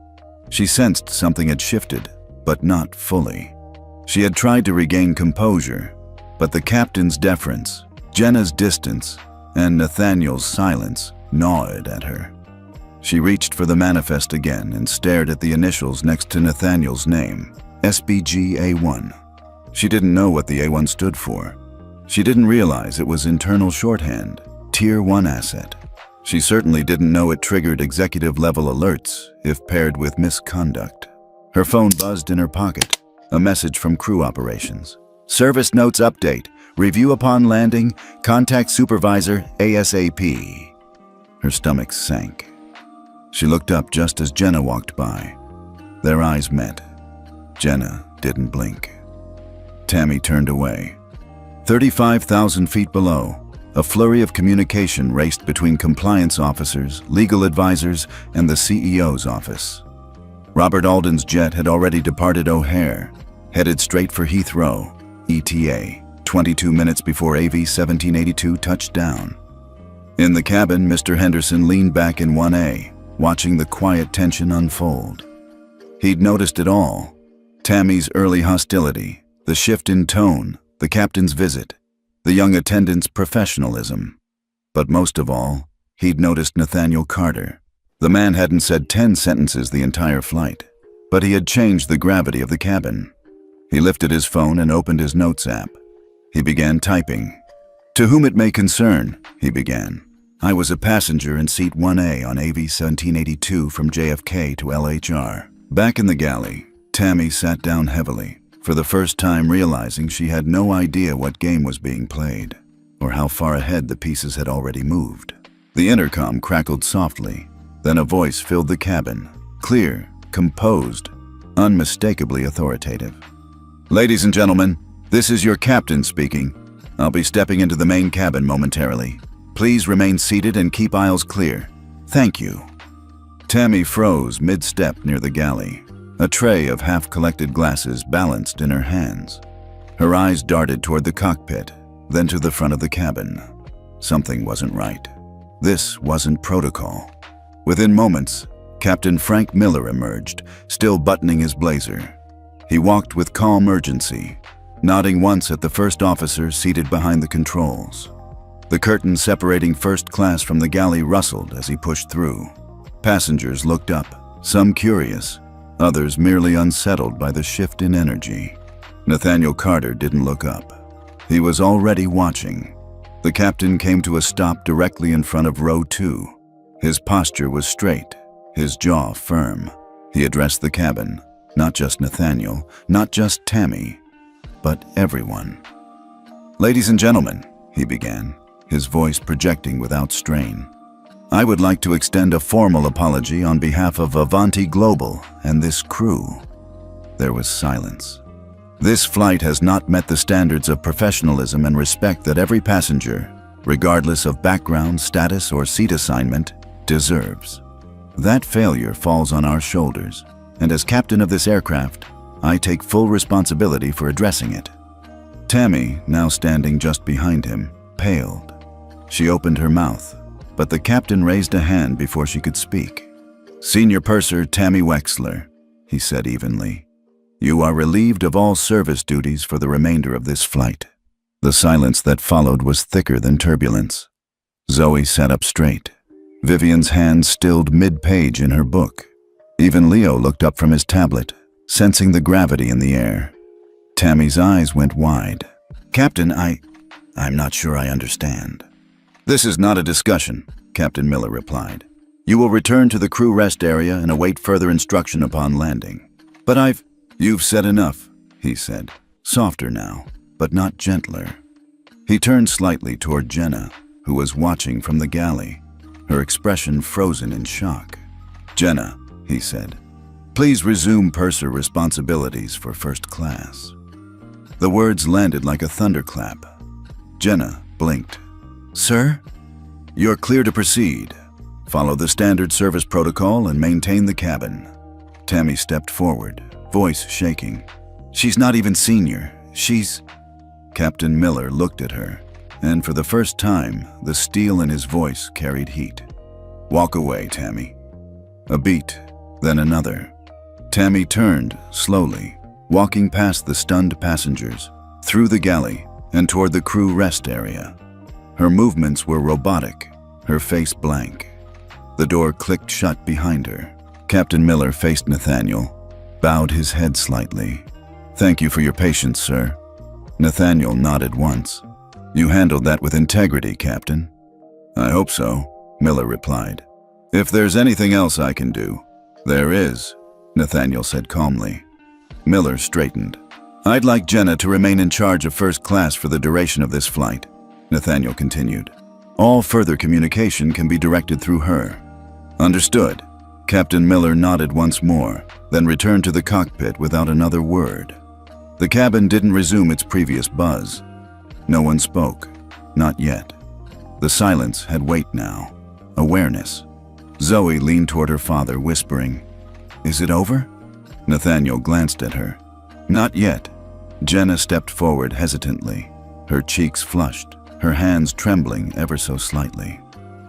She sensed something had shifted, but not fully. She had tried to regain composure, but the captain's deference, Jenna's distance, and Nathaniel's silence gnawed at her. She reached for the manifest again and stared at the initials next to Nathaniel's name, SBG A1. She didn't know what the A1 stood for. She didn't realize it was internal shorthand, Tier 1 asset. She certainly didn't know it triggered executive-level alerts if paired with misconduct. Her phone buzzed in her pocket, a message from crew operations. Service notes update. Review upon landing. Contact supervisor ASAP. Her stomach sank. She looked up just as Jenna walked by. Their eyes met. Jenna didn't blink. Tammy turned away. 35,000 feet below, a flurry of communication raced between compliance officers, legal advisors, and the CEO's office. Robert Alden's jet had already departed O'Hare, headed straight for Heathrow, ETA, 22 minutes before AV 1782 touched down. In the cabin, Mr. Henderson leaned back in 1A, watching the quiet tension unfold. He'd noticed it all. Tammy's early hostility, the shift in tone, the captain's visit, the young attendant's professionalism. But most of all, he'd noticed Nathaniel Carter. The man hadn't said 10 sentences the entire flight, but he had changed the gravity of the cabin. He lifted his phone and opened his notes app. He began typing. To whom it may concern, he began. I was a passenger in seat 1A on AV 1782 from JFK to LHR. Back in the galley, Tammy sat down heavily, for the first time realizing she had no idea what game was being played, or how far ahead the pieces had already moved. The intercom crackled softly, then a voice filled the cabin, clear, composed, unmistakably authoritative. Ladies and gentlemen, this is your captain speaking. I'll be stepping into the main cabin momentarily. Please remain seated and keep aisles clear. Thank you. Tammy froze mid-step near the galley, a tray of half-collected glasses balanced in her hands. Her eyes darted toward the cockpit, then to the front of the cabin. Something wasn't right. This wasn't protocol. Within moments, Captain Frank Miller emerged, still buttoning his blazer. He walked with calm urgency, nodding once at the first officer seated behind the controls. The curtain separating first class from the galley rustled as he pushed through. Passengers looked up, some curious, others merely unsettled by the shift in energy. Nathaniel Carter didn't look up. He was already watching. The captain came to a stop directly in front of row 2. His posture was straight, his jaw firm. He addressed the cabin, not just Nathaniel, not just Tammy, but everyone. Ladies and gentlemen, he began, his voice projecting without strain. I would like to extend a formal apology on behalf of Avanti Global and this crew. There was silence. This flight has not met the standards of professionalism and respect that every passenger, regardless of background, status, or seat assignment, deserves. That failure falls on our shoulders, and as captain of this aircraft, I take full responsibility for addressing it. Tammy, now standing just behind him, paled. She opened her mouth, but the captain raised a hand before she could speak. Senior Purser Tammy Wexler, he said evenly. You are relieved of all service duties for the remainder of this flight. The silence that followed was thicker than turbulence. Zoe sat up straight. Vivian's hand stilled mid-page in her book. Even Leo looked up from his tablet, sensing the gravity in the air. Tammy's eyes went wide. Captain, I'm not sure I understand. This is not a discussion, Captain Miller replied. You will return to the crew rest area and await further instruction upon landing. But You've said enough, he said, softer now, but not gentler. He turned slightly toward Jenna, who was watching from the galley, her expression frozen in shock. Jenna, he said, please resume purser responsibilities for first class. The words landed like a thunderclap. Jenna blinked. Sir? You're clear to proceed. Follow the standard service protocol and maintain the cabin. Tammy stepped forward, voice shaking. She's not even senior. She's... Captain Miller looked at her, and for the first time, the steel in his voice carried heat. Walk away, Tammy. A beat, then another. Tammy turned, slowly, walking past the stunned passengers, through the galley, and toward the crew rest area. Her movements were robotic, her face blank. The door clicked shut behind her. Captain Miller faced Nathaniel, bowed his head slightly. Thank you for your patience, sir. Nathaniel nodded once. You handled that with integrity, Captain. I hope so, Miller replied. If there's anything else I can do, there is, Nathaniel said calmly. Miller straightened. I'd like Jenna to remain in charge of first class for the duration of this flight, Nathaniel continued. All further communication can be directed through her. Understood. Captain Miller nodded once more, then returned to the cockpit without another word. The cabin didn't resume its previous buzz. No one spoke. Not yet. The silence had weight now. Awareness. Zoe leaned toward her father, whispering, Is it over? Nathaniel glanced at her. Not yet. Jenna stepped forward hesitantly, her cheeks flushed, her hands trembling ever so slightly.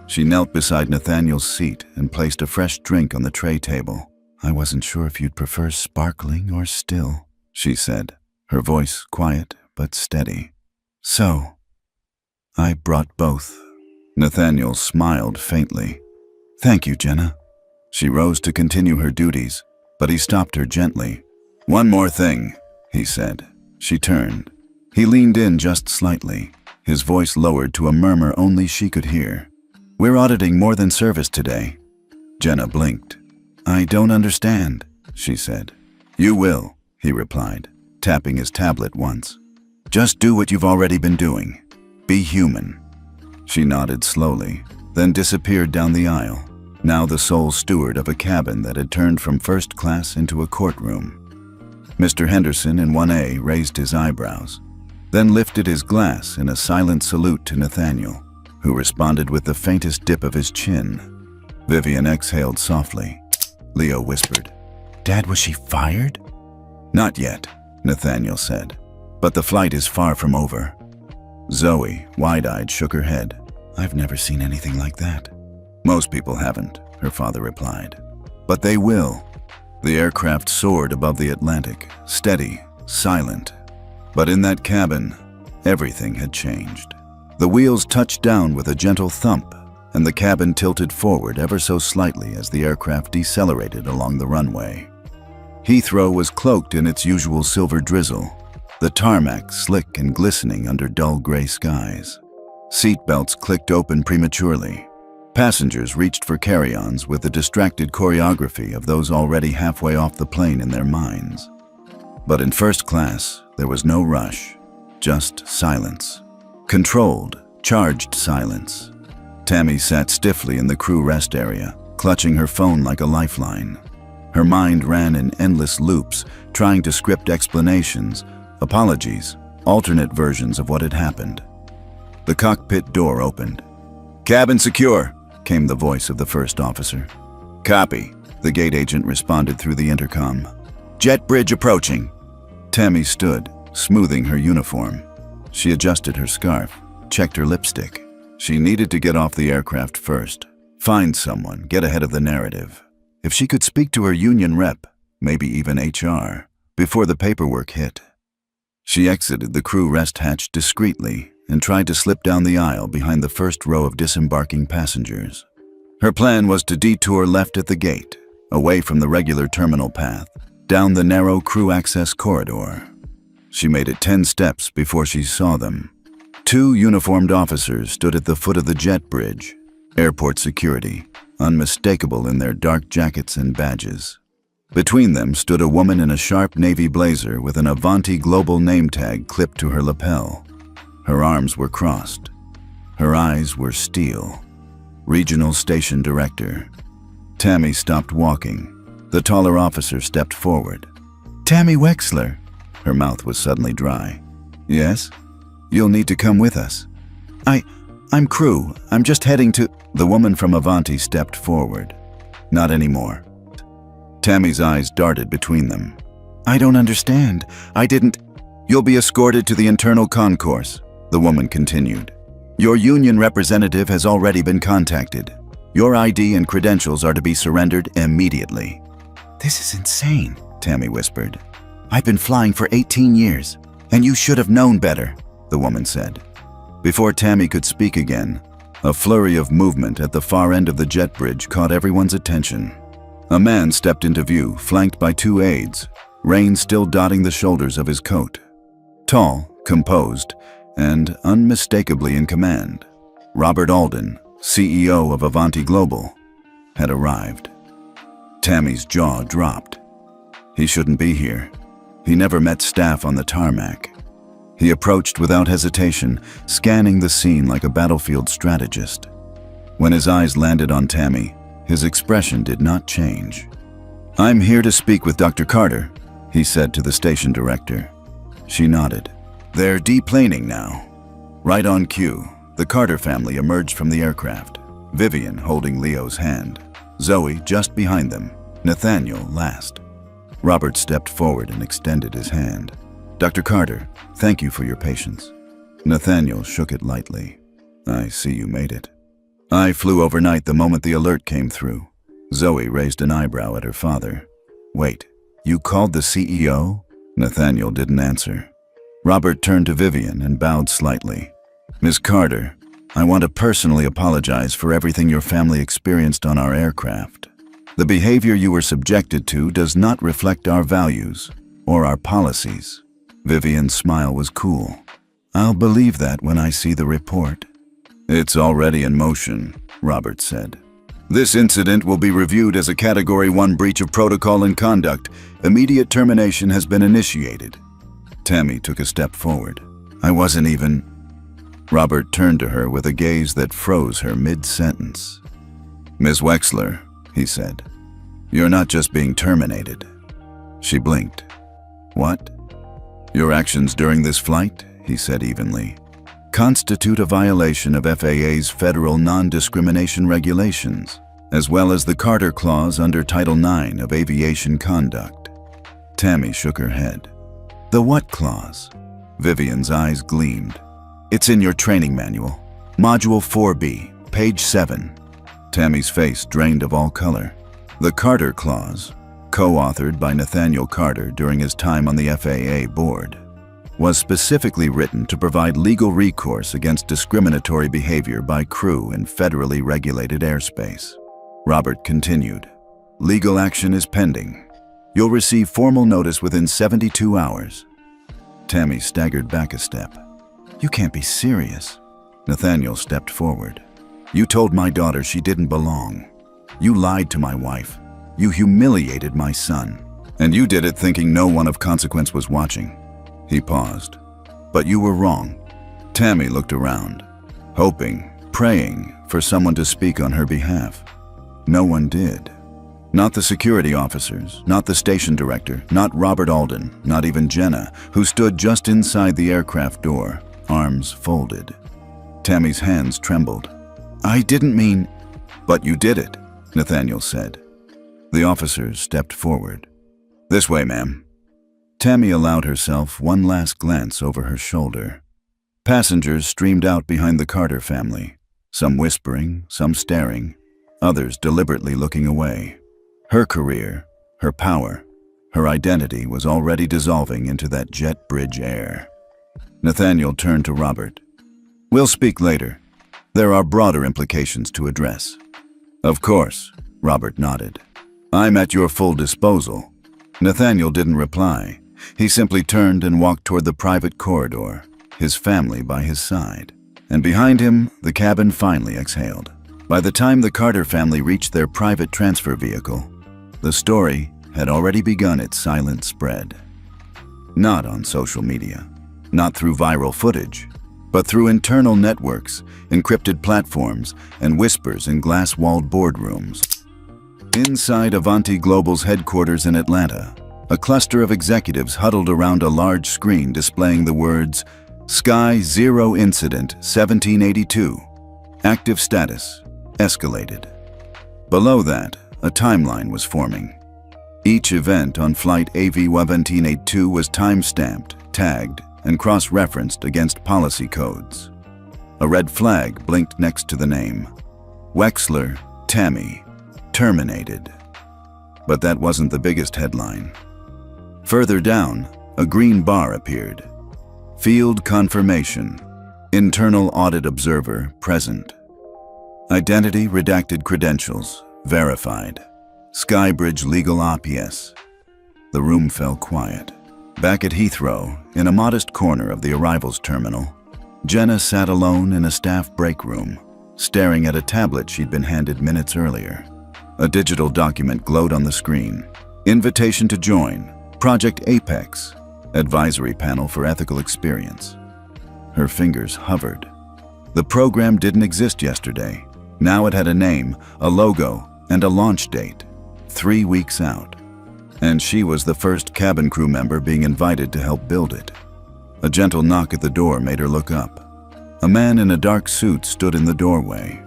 She knelt beside Nathaniel's seat and placed a fresh drink on the tray table. I wasn't sure if you'd prefer sparkling or still, she said, her voice quiet but steady. So, I brought both. Nathaniel smiled faintly. Thank you, Jenna. She rose to continue her duties, but he stopped her gently. One more thing, he said. She turned. He leaned in just slightly, his voice lowered to a murmur only she could hear. We're auditing more than service today. Jenna blinked. I don't understand, she said. You will, he replied, tapping his tablet once. Just do what you've already been doing. Be human. She nodded slowly, then disappeared down the aisle, now the sole steward of a cabin that had turned from first class into a courtroom. Mr. Henderson in 1A raised his eyebrows, then lifted his glass in a silent salute to Nathaniel, who responded with the faintest dip of his chin. Vivian exhaled softly. Leo whispered, Dad, was she fired? Not yet, Nathaniel said, but the flight is far from over. Zoe, wide-eyed, shook her head. I've never seen anything like that. Most people haven't, her father replied. But they will. The aircraft soared above the Atlantic, steady, silent. But in that cabin, everything had changed. The wheels touched down with a gentle thump, and the cabin tilted forward ever so slightly as the aircraft decelerated along the runway. Heathrow was cloaked in its usual silver drizzle, the tarmac slick and glistening under dull gray skies. Seat belts clicked open prematurely. Passengers reached for carry-ons with the distracted choreography of those already halfway off the plane in their minds. But in first class, there was no rush, just silence. Controlled, charged silence. Tammy sat stiffly in the crew rest area, clutching her phone like a lifeline. Her mind ran in endless loops, trying to script explanations, apologies, alternate versions of what had happened. The cockpit door opened. Cabin secure, came the voice of the first officer. Copy, the gate agent responded through the intercom. Jet bridge approaching. Tammy stood, smoothing her uniform. She adjusted her scarf, checked her lipstick. She needed to get off the aircraft first, find someone, get ahead of the narrative. If she could speak to her union rep, maybe even HR, before the paperwork hit. She exited the crew rest hatch discreetly and tried to slip down the aisle behind the first row of disembarking passengers. Her plan was to detour left at the gate, away from the regular terminal path, down the narrow crew access corridor. She made it 10 steps before she saw them. 2 uniformed officers stood at the foot of the jet bridge, airport security, unmistakable in their dark jackets and badges. Between them stood a woman in a sharp navy blazer with an Avanti Global name tag clipped to her lapel. Her arms were crossed. Her eyes were steel. Regional Station Director. Tammy stopped walking. The taller officer stepped forward. Tammy Wexler. Her mouth was suddenly dry. Yes? You'll need to come with us. I'm crew. I'm just heading to... The woman from Avanti stepped forward. Not anymore. Tammy's eyes darted between them. I don't understand. I didn't. You'll be escorted to the internal concourse, the woman continued. Your union representative has already been contacted. Your ID and credentials are to be surrendered immediately. This is insane, Tammy whispered. I've been flying for 18 years, and you should have known better, the woman said. Before Tammy could speak again, a flurry of movement at the far end of the jet bridge caught everyone's attention. A man stepped into view, flanked by 2 aides, rain still dotting the shoulders of his coat. Tall, composed, and unmistakably in command, Robert Alden, CEO of Avanti Global, had arrived. Tammy's jaw dropped. He shouldn't be here. He never met staff on the tarmac. He approached without hesitation, scanning the scene like a battlefield strategist. When his eyes landed on Tammy, his expression did not change. I'm here to speak with Dr. Carter, he said to the station director. She nodded. They're deplaning now. Right on cue, the Carter family emerged from the aircraft, Vivian holding Leo's hand, Zoe just behind them, Nathaniel last. Robert stepped forward and extended his hand. Dr. Carter, thank you for your patience. Nathaniel shook it lightly. I see you made it. I flew overnight the moment the alert came through. Zoe raised an eyebrow at her father. Wait, you called the CEO? Nathaniel didn't answer. Robert turned to Vivian and bowed slightly. Ms. Carter, I want to personally apologize for everything your family experienced on our aircraft. The behavior you were subjected to does not reflect our values or our policies. Vivian's smile was cool. I'll believe that when I see the report. It's already in motion, Robert said. This incident will be reviewed as a Category 1 breach of protocol and conduct. Immediate termination has been initiated. Tammy took a step forward. I wasn't even... Robert turned to her with a gaze that froze her mid-sentence. Ms. Wexler, he said, you're not just being terminated. She blinked. What? Your actions during this flight, he said evenly, constitute a violation of FAA's federal non-discrimination regulations, as well as the Carter Clause under Title IX of Aviation Conduct. Tammy shook her head. The what clause? Vivian's eyes gleamed. It's in your training manual. Module 4B, page 7. Tammy's face drained of all color. The Carter Clause, co-authored by Nathaniel Carter during his time on the FAA board, was specifically written to provide legal recourse against discriminatory behavior by crew in federally regulated airspace. Robert continued, legal action is pending. You'll receive formal notice within 72 hours. Tammy staggered back a step. You can't be serious. Nathaniel stepped forward. You told my daughter she didn't belong. You lied to my wife. You humiliated my son. And you did it thinking no one of consequence was watching. He paused. But you were wrong. Tammy looked around, hoping, praying for someone to speak on her behalf. No one did. Not the security officers, not the station director, not Robert Alden, not even Jenna, who stood just inside the aircraft door, arms folded. Tammy's hands trembled. I didn't mean... But you did it, Nathaniel said. The officers stepped forward. This way, ma'am. Tammy allowed herself one last glance over her shoulder. Passengers streamed out behind the Carter family, some whispering, some staring, others deliberately looking away. Her career, her power, her identity was already dissolving into that jet bridge air. Nathaniel turned to Robert. We'll speak later. There are broader implications to address. Of course, Robert nodded. I'm at your full disposal. Nathaniel didn't reply. He simply turned and walked toward the private corridor, his family by his side. And behind him, the cabin finally exhaled. By the time the Carter family reached their private transfer vehicle, the story had already begun its silent spread. Not on social media, not through viral footage, but through internal networks, encrypted platforms, and whispers in glass-walled boardrooms. Inside Avanti Global's headquarters in Atlanta, a cluster of executives huddled around a large screen displaying the words, Sky Zero Incident 1782, Active Status, Escalated. Below that, a timeline was forming. Each event on flight AV-1782 was time-stamped, tagged, and cross-referenced against policy codes. A red flag blinked next to the name. Wexler, Tammy, terminated. But that wasn't the biggest headline. Further down, a green bar appeared. Field confirmation. Internal audit observer present. Identity redacted credentials verified. Skybridge legal op-yes. The room fell quiet. Back at Heathrow, in a modest corner of the arrivals terminal, Jenna sat alone in a staff break room, staring at a tablet she'd been handed minutes earlier. A digital document glowed on the screen. Invitation to join Project Apex, Advisory Panel for Ethical Experience. Her fingers hovered. The program didn't exist yesterday. Now it had a name, a logo, and a launch date, 3 weeks out. And she was the first cabin crew member being invited to help build it. A gentle knock at the door made her look up. A man in a dark suit stood in the doorway.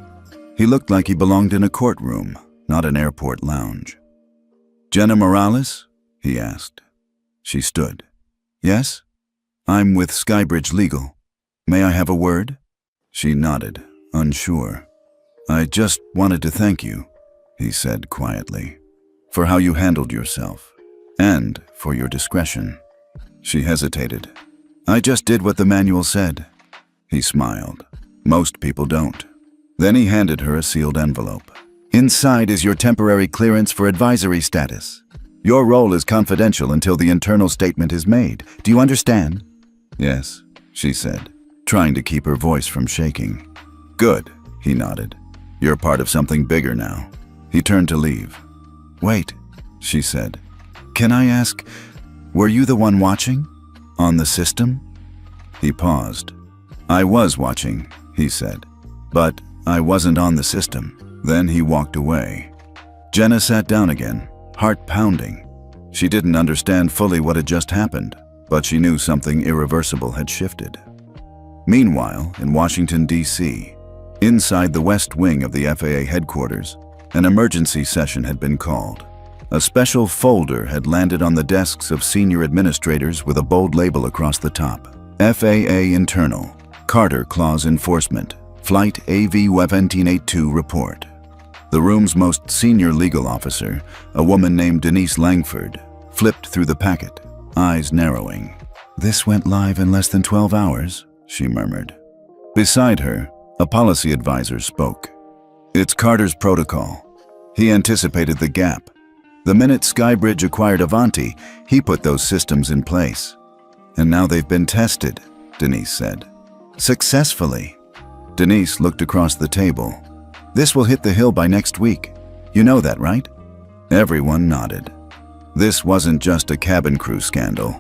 He looked like he belonged in a courtroom, not an airport lounge. "Jenna Morales?" he asked. She stood. "Yes? I'm with Skybridge Legal. May I have a word?" She nodded, unsure. "I just wanted to thank you," he said quietly, "for how you handled yourself, and for your discretion." She hesitated. "I just did what the manual said." He smiled. "Most people don't." Then he handed her a sealed envelope. "Inside is your temporary clearance for advisory status. Your role is confidential until the internal statement is made. Do you understand?" "Yes," she said, trying to keep her voice from shaking. "Good," he nodded. "You're part of something bigger now." He turned to leave. "Wait," she said. "Can I ask, were you the one watching? On the system?" He paused. "I was watching," he said, "but I wasn't on the system." Then he walked away. Jenna sat down again, heart pounding. She didn't understand fully what had just happened, but she knew something irreversible had shifted. Meanwhile, in Washington, D.C., inside the West Wing of the FAA headquarters, an emergency session had been called. A special folder had landed on the desks of senior administrators with a bold label across the top. FAA Internal, Carter Clause Enforcement, Flight AV-1782 Report. The room's most senior legal officer, a woman named Denise Langford, flipped through the packet, eyes narrowing. "This went live in less than 12 hours, she murmured. Beside her, a policy advisor spoke. "It's Carter's protocol. He anticipated the gap. The minute Skybridge acquired Avanti, he put those systems in place. And now they've been tested," Denise said. "Successfully." Denise looked across the table. "This will hit the Hill by next week. You know that, right?" Everyone nodded. This wasn't just a cabin crew scandal.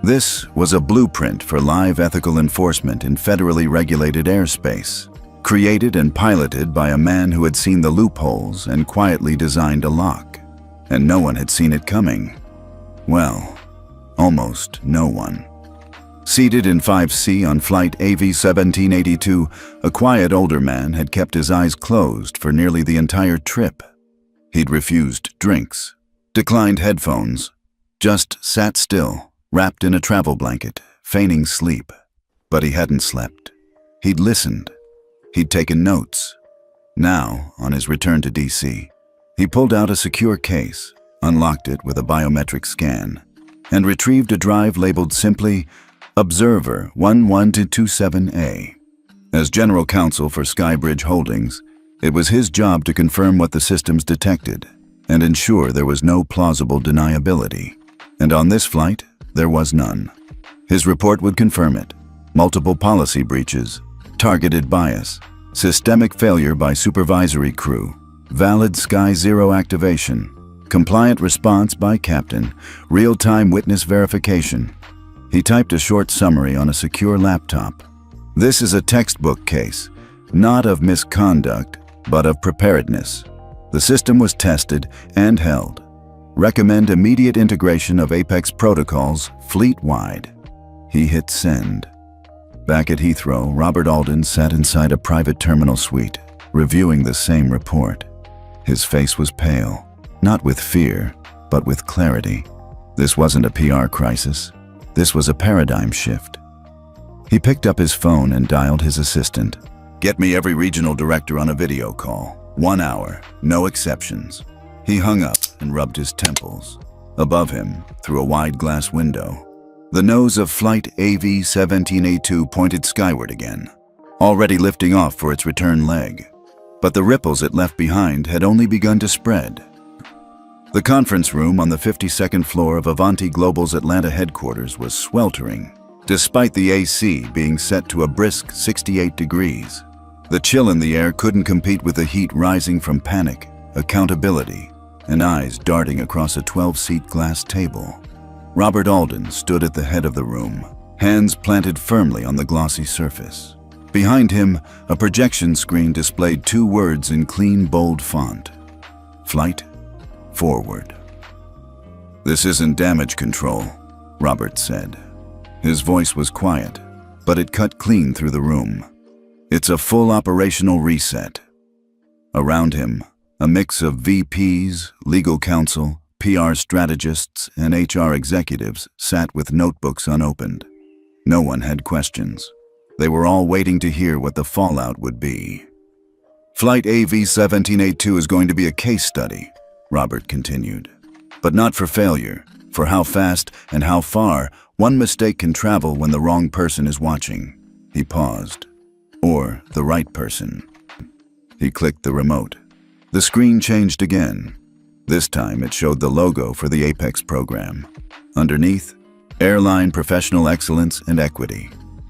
This was a blueprint for live ethical enforcement in federally regulated airspace, created and piloted by a man who had seen the loopholes and quietly designed a lock. And no one had seen it coming. Well, almost no one. Seated in 5C on flight AV-1782, a quiet older man had kept his eyes closed for nearly the entire trip. He'd refused drinks, declined headphones, just sat still, wrapped in a travel blanket, feigning sleep. But he hadn't slept. He'd listened. He'd taken notes. Now, on his return to D.C., he pulled out a secure case, unlocked it with a biometric scan, and retrieved a drive labeled simply Observer 11227A. As General Counsel for Skybridge Holdings, it was his job to confirm what the systems detected and ensure there was no plausible deniability. And on this flight, there was none. His report would confirm it. Multiple policy breaches, targeted bias, systemic failure by supervisory crew, valid Sky Zero activation, compliant response by captain, real-time witness verification. He typed a short summary on a secure laptop. This is a textbook case, not of misconduct, but of preparedness. The system was tested and held. Recommend immediate integration of Apex protocols fleet-wide. He hit send. Back at Heathrow, Robert Alden sat inside a private terminal suite, reviewing the same report. His face was pale, not with fear, but with clarity. This wasn't a PR crisis. This was a paradigm shift. He picked up his phone and dialed his assistant. "Get me every regional director on a video call. 1 hour, no exceptions." He hung up and rubbed his temples. Above him, through a wide glass window, the nose of Flight AV-1782 pointed skyward again, already lifting off for its return leg. But the ripples it left behind had only begun to spread. The conference room on the 52nd floor of Avanti Global's Atlanta headquarters was sweltering, despite the AC being set to a brisk 68 degrees. The chill in the air couldn't compete with the heat rising from panic, accountability, and eyes darting across a 12-seat glass table. Robert Alden stood at the head of the room, hands planted firmly on the glossy surface. Behind him, a projection screen displayed 2 words in clean, bold font: "Flight Forward." "This isn't damage control," Robert said. His voice was quiet, but it cut clean through the room. "It's a full operational reset." Around him, a mix of VPs, legal counsel, PR strategists, and HR executives sat with notebooks unopened. No one had questions. They were all waiting to hear what the fallout would be. "Flight AV-1782 is going to be a case study," Robert continued. "But not for failure, for how fast and how far one mistake can travel when the wrong person is watching." He paused. "Or the right person." He clicked the remote. The screen changed again. This time it showed the logo for the Apex program. Underneath, Airline Professional Excellence and Equity.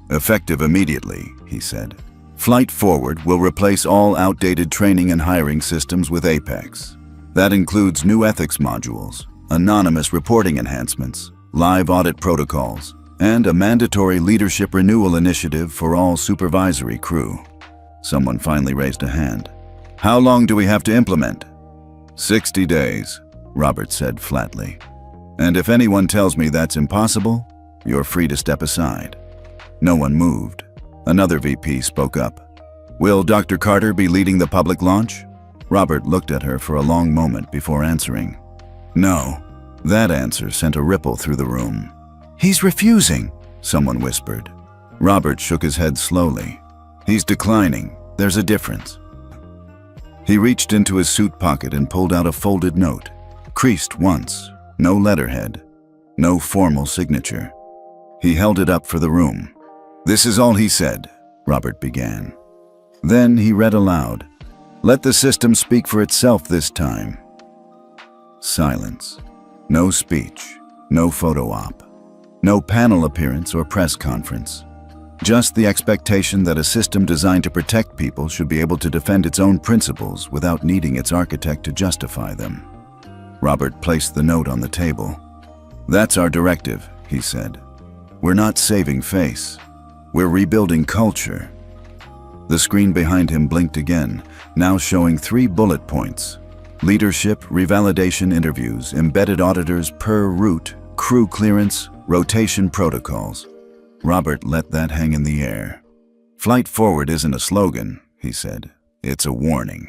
"Effective immediately," he said. "Flight Forward will replace all outdated training and hiring systems with Apex. That includes new ethics modules, anonymous reporting enhancements, live audit protocols, and a mandatory leadership renewal initiative for all supervisory crew." Someone finally raised a hand. "How long do we have to implement?" 60 days, Robert said flatly. "And if anyone tells me that's impossible, you're free to step aside." No one moved. Another VP spoke up. "Will Dr. Carter be leading the public launch?" Robert looked at her for a long moment before answering. "No." That answer sent a ripple through the room. "He's refusing," someone whispered. Robert shook his head slowly. "He's declining. There's a difference." He reached into his suit pocket and pulled out a folded note. Creased once, no letterhead, no formal signature. He held it up for the room. "This is all he said," Robert began. Then he read aloud, "Let the system speak for itself this time." Silence. No speech, no photo op, no panel appearance or press conference. Just the expectation that a system designed to protect people should be able to defend its own principles without needing its architect to justify them. Robert placed the note on the table. "That's our directive," he said. "We're not saving face. We're rebuilding culture." The screen behind him blinked again, now showing 3 bullet points: leadership, revalidation interviews, embedded auditors per route, crew clearance, rotation protocols. Robert let that hang in the air. "Flight Forward isn't a slogan," he said. "It's a warning.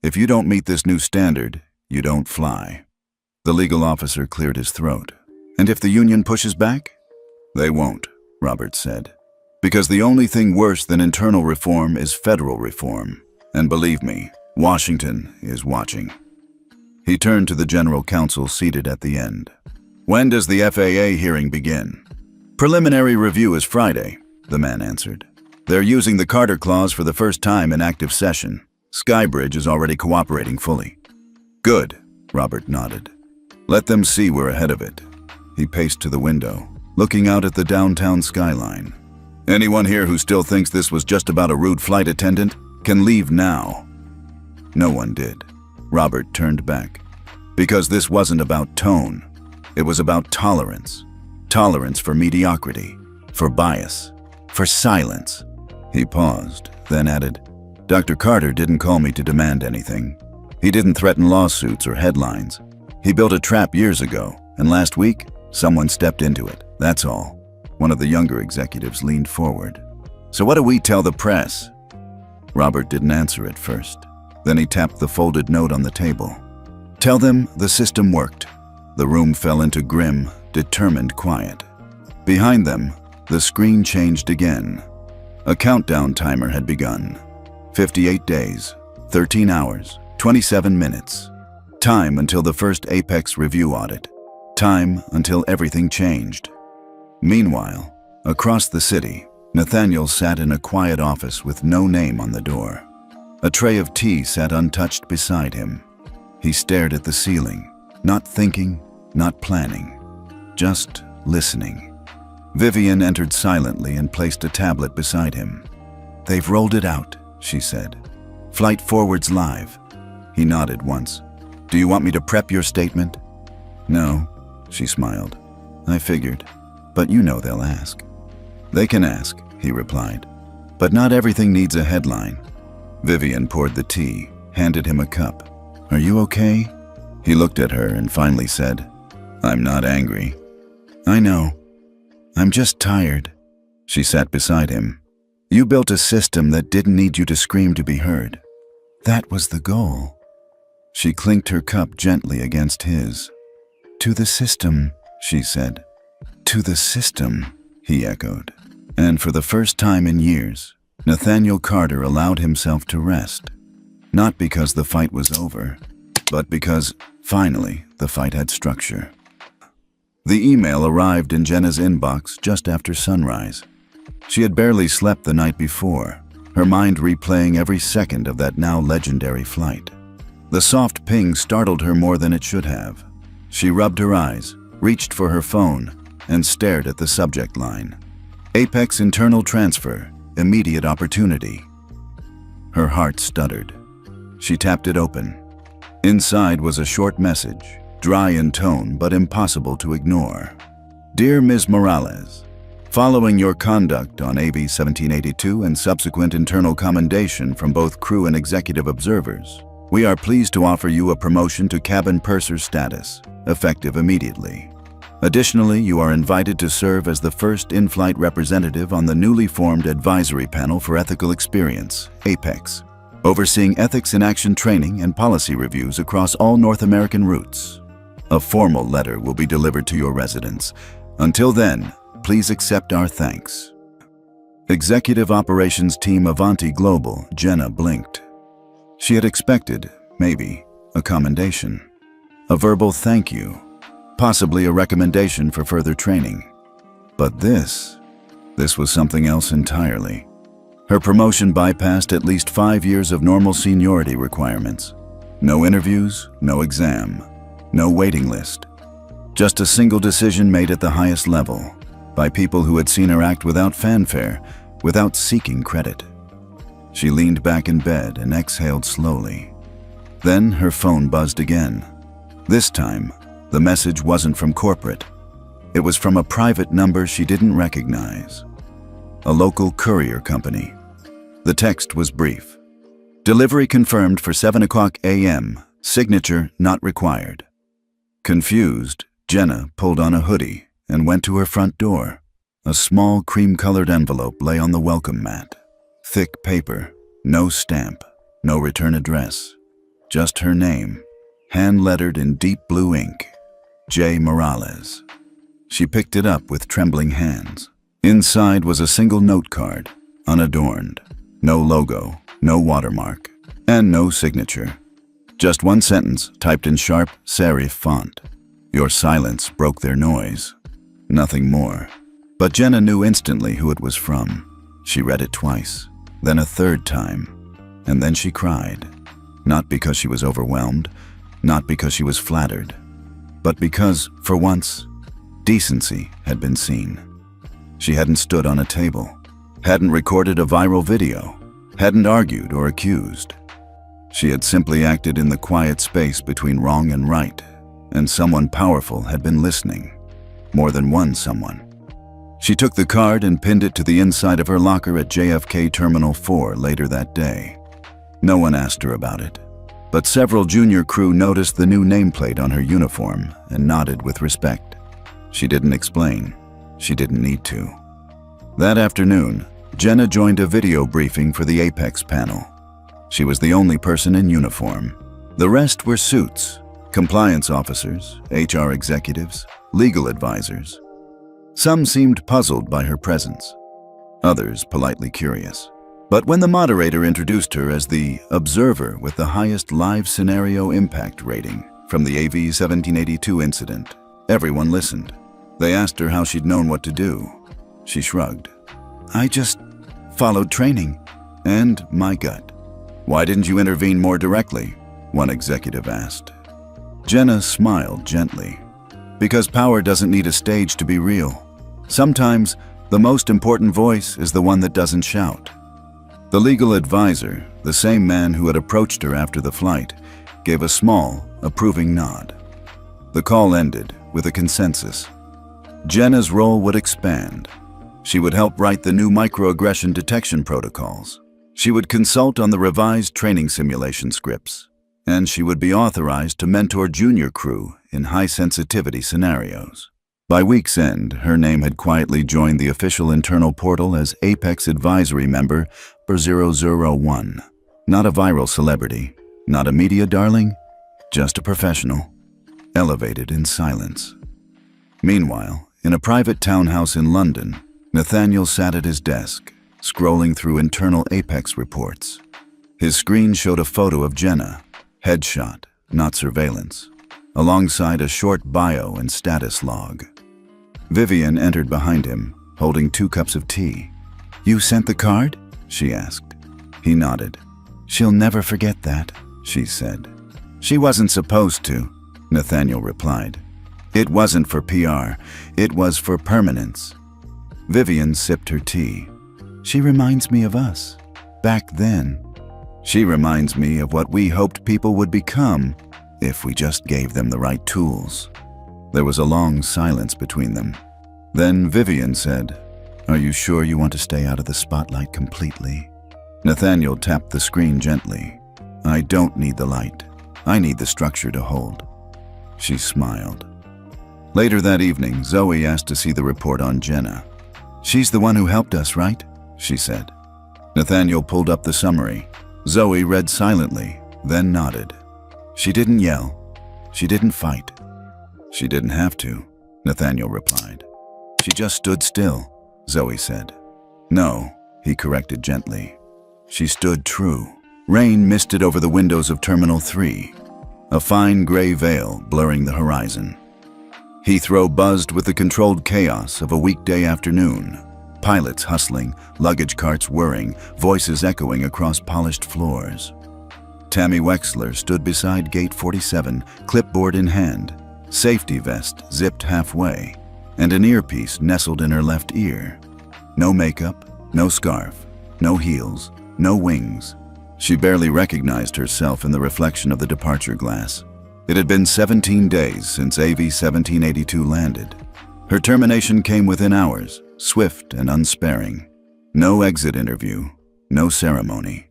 If you don't meet this new standard, you don't fly." The legal officer cleared his throat. "And if the union pushes back?" "They won't," Robert said. "Because the only thing worse than internal reform is federal reform. And believe me, Washington is watching." He turned to the general counsel seated at the end. "When does the FAA hearing begin?" "Preliminary review is Friday," the man answered. "They're using the Carter Clause for the first time in active session. Skybridge is already cooperating fully." "Good," Robert nodded. "Let them see we're ahead of it." He paced to the window, looking out at the downtown skyline. "Anyone here who still thinks this was just about a rude flight attendant can leave now." No one did. Robert turned back. Because this wasn't about tone. It was about tolerance. Tolerance for mediocrity, for bias, for silence. He paused, then added, "Dr. Carter didn't call me to demand anything. He didn't threaten lawsuits or headlines. He built a trap years ago, and last week, someone stepped into it. That's all." One of the younger executives leaned forward. "So what do we tell the press?" Robert didn't answer at first. Then he tapped the folded note on the table. "Tell them the system worked. The room fell into grim, determined quiet. Behind them, the screen changed again. A countdown timer had begun. 58 days, 13 hours, 27 minutes. Time until the first Apex review audit. Time until everything changed. Meanwhile, across the city, Nathaniel sat in a quiet office with no name on the door. A tray of tea sat untouched beside him. He stared at the ceiling, not thinking, not planning, just listening. Vivian entered silently and placed a tablet beside him. "They've rolled it out," she said. "Flight forwards live." He nodded once. "Do you want me to prep your statement?" "No," she smiled. "I figured, but you know they'll ask." "They can ask," he replied, "but not everything needs a headline." Vivian poured the tea, handed him a cup. "Are you okay?" He looked at her and finally said, "I'm not angry." "I know. I'm just tired." She sat beside him. "You built a system that didn't need you to scream to be heard. That was the goal." She clinked her cup gently against his. "To the system," she said. "To the system," he echoed. And for the first time in years, Nathaniel Carter allowed himself to rest. Not because the fight was over, but because, finally, the fight had structure. The email arrived in Jenna's inbox just after sunrise. She had barely slept the night before, her mind replaying every second of that now legendary flight. The soft ping startled her more than it should have. She rubbed her eyes, reached for her phone, and stared at the subject line. Apex internal transfer, immediate opportunity. Her heart stuttered. She tapped it open. Inside was a short message, dry in tone but impossible to ignore. "Dear Ms. Morales, following your conduct on AV 1782 and subsequent internal commendation from both crew and executive observers, we are pleased to offer you a promotion to cabin purser status, effective immediately. Additionally, you are invited to serve as the first in-flight representative on the newly formed Advisory Panel for Ethical Experience, APEX, overseeing ethics in action training and policy reviews across all North American routes. A formal letter will be delivered to your residence. Until then, please accept our thanks." Executive Operations Team Avanti Global, Jenna blinked. She had expected, maybe, a commendation, a verbal thank you, possibly a recommendation for further training. But this was something else entirely. Her promotion bypassed at least 5 years of normal seniority requirements. No interviews, no exam, no waiting list. Just a single decision made at the highest level, by people who had seen her act without fanfare, without seeking credit. She leaned back in bed and exhaled slowly. Then her phone buzzed again. This time, the message wasn't from corporate. It was from a private number she didn't recognize. A local courier company. The text was brief. "Delivery confirmed for 7 a.m. Signature not required." Confused, Jenna pulled on a hoodie and went to her front door. A small cream-colored envelope lay on the welcome mat. Thick paper, no stamp, no return address. Just her name, hand-lettered in deep blue ink. J. Morales. She picked it up with trembling hands. Inside was a single note card, unadorned. No logo, no watermark, and no signature. Just one sentence typed in sharp serif font. "Your silence broke their noise." Nothing more. But Jenna knew instantly who it was from. She read it twice, then a third time, and then she cried. Not because she was overwhelmed, not because she was flattered, but because, for once, decency had been seen. She hadn't stood on a table, hadn't recorded a viral video, hadn't argued or accused. She had simply acted in the quiet space between wrong and right, and someone powerful had been listening. More than one someone. She took the card and pinned it to the inside of her locker at JFK Terminal 4 later that day. No one asked her about it, but several junior crew noticed the new nameplate on her uniform and nodded with respect. She didn't explain. She didn't need to. That afternoon, Jenna joined a video briefing for the Apex panel. She was the only person in uniform. The rest were suits, Compliance officers, HR executives, legal advisors. Some seemed puzzled by her presence, others politely curious. But when the moderator introduced her as the observer with the highest live scenario impact rating from the AV 1782 incident, everyone listened. They asked her how she'd known what to do. She shrugged. I just followed training and my gut. Why didn't you intervene more directly? One executive asked. Jenna smiled gently. Because power doesn't need a stage to be real. Sometimes the most important voice is the one that doesn't shout. The legal advisor, the same man who had approached her after the flight, gave a small, approving nod. The call ended with a consensus. Jenna's role would expand. She would help write the new microaggression detection protocols. She would consult on the revised training simulation scripts. And she would be authorized to mentor junior crew in high-sensitivity scenarios. By week's end, her name had quietly joined the official internal portal as Apex Advisory Member for 001. Not a viral celebrity, not a media darling, just a professional, elevated in silence. Meanwhile, in a private townhouse in London, Nathaniel sat at his desk, scrolling through internal Apex reports. His screen showed a photo of Jenna, headshot, not surveillance, alongside a short bio and status log. Vivian entered behind him, holding 2 cups of tea. You sent the card? She asked. He nodded. She'll never forget that, she said. She wasn't supposed to, Nathaniel replied. It wasn't for PR, it was for permanence. Vivian sipped her tea. She reminds me of us, back then. She reminds me of what we hoped people would become if we just gave them the right tools. There was a long silence between them. Then Vivian said, Are you sure you want to stay out of the spotlight completely? Nathaniel tapped the screen gently. I don't need the light. I need the structure to hold. She smiled. Later that evening, Zoe asked to see the report on Jenna. She's the one who helped us, right? She said. Nathaniel pulled up the summary. Zoe read silently, then nodded. She didn't yell. She didn't fight. She didn't have to, Nathaniel replied. She just stood still, Zoe said. No, he corrected gently. She stood true. Rain misted over the windows of Terminal 3, a fine gray veil blurring the horizon. Heathrow buzzed with the controlled chaos of a weekday afternoon. Pilots hustling, luggage carts whirring, voices echoing across polished floors. Tammy Wexler stood beside Gate 47, clipboard in hand, safety vest zipped halfway, and an earpiece nestled in her left ear. No makeup, no scarf, no heels, no wings. She barely recognized herself in the reflection of the departure glass. It had been 17 days since AV 1782 landed. Her termination came within hours, swift and unsparing. No exit interview, no ceremony.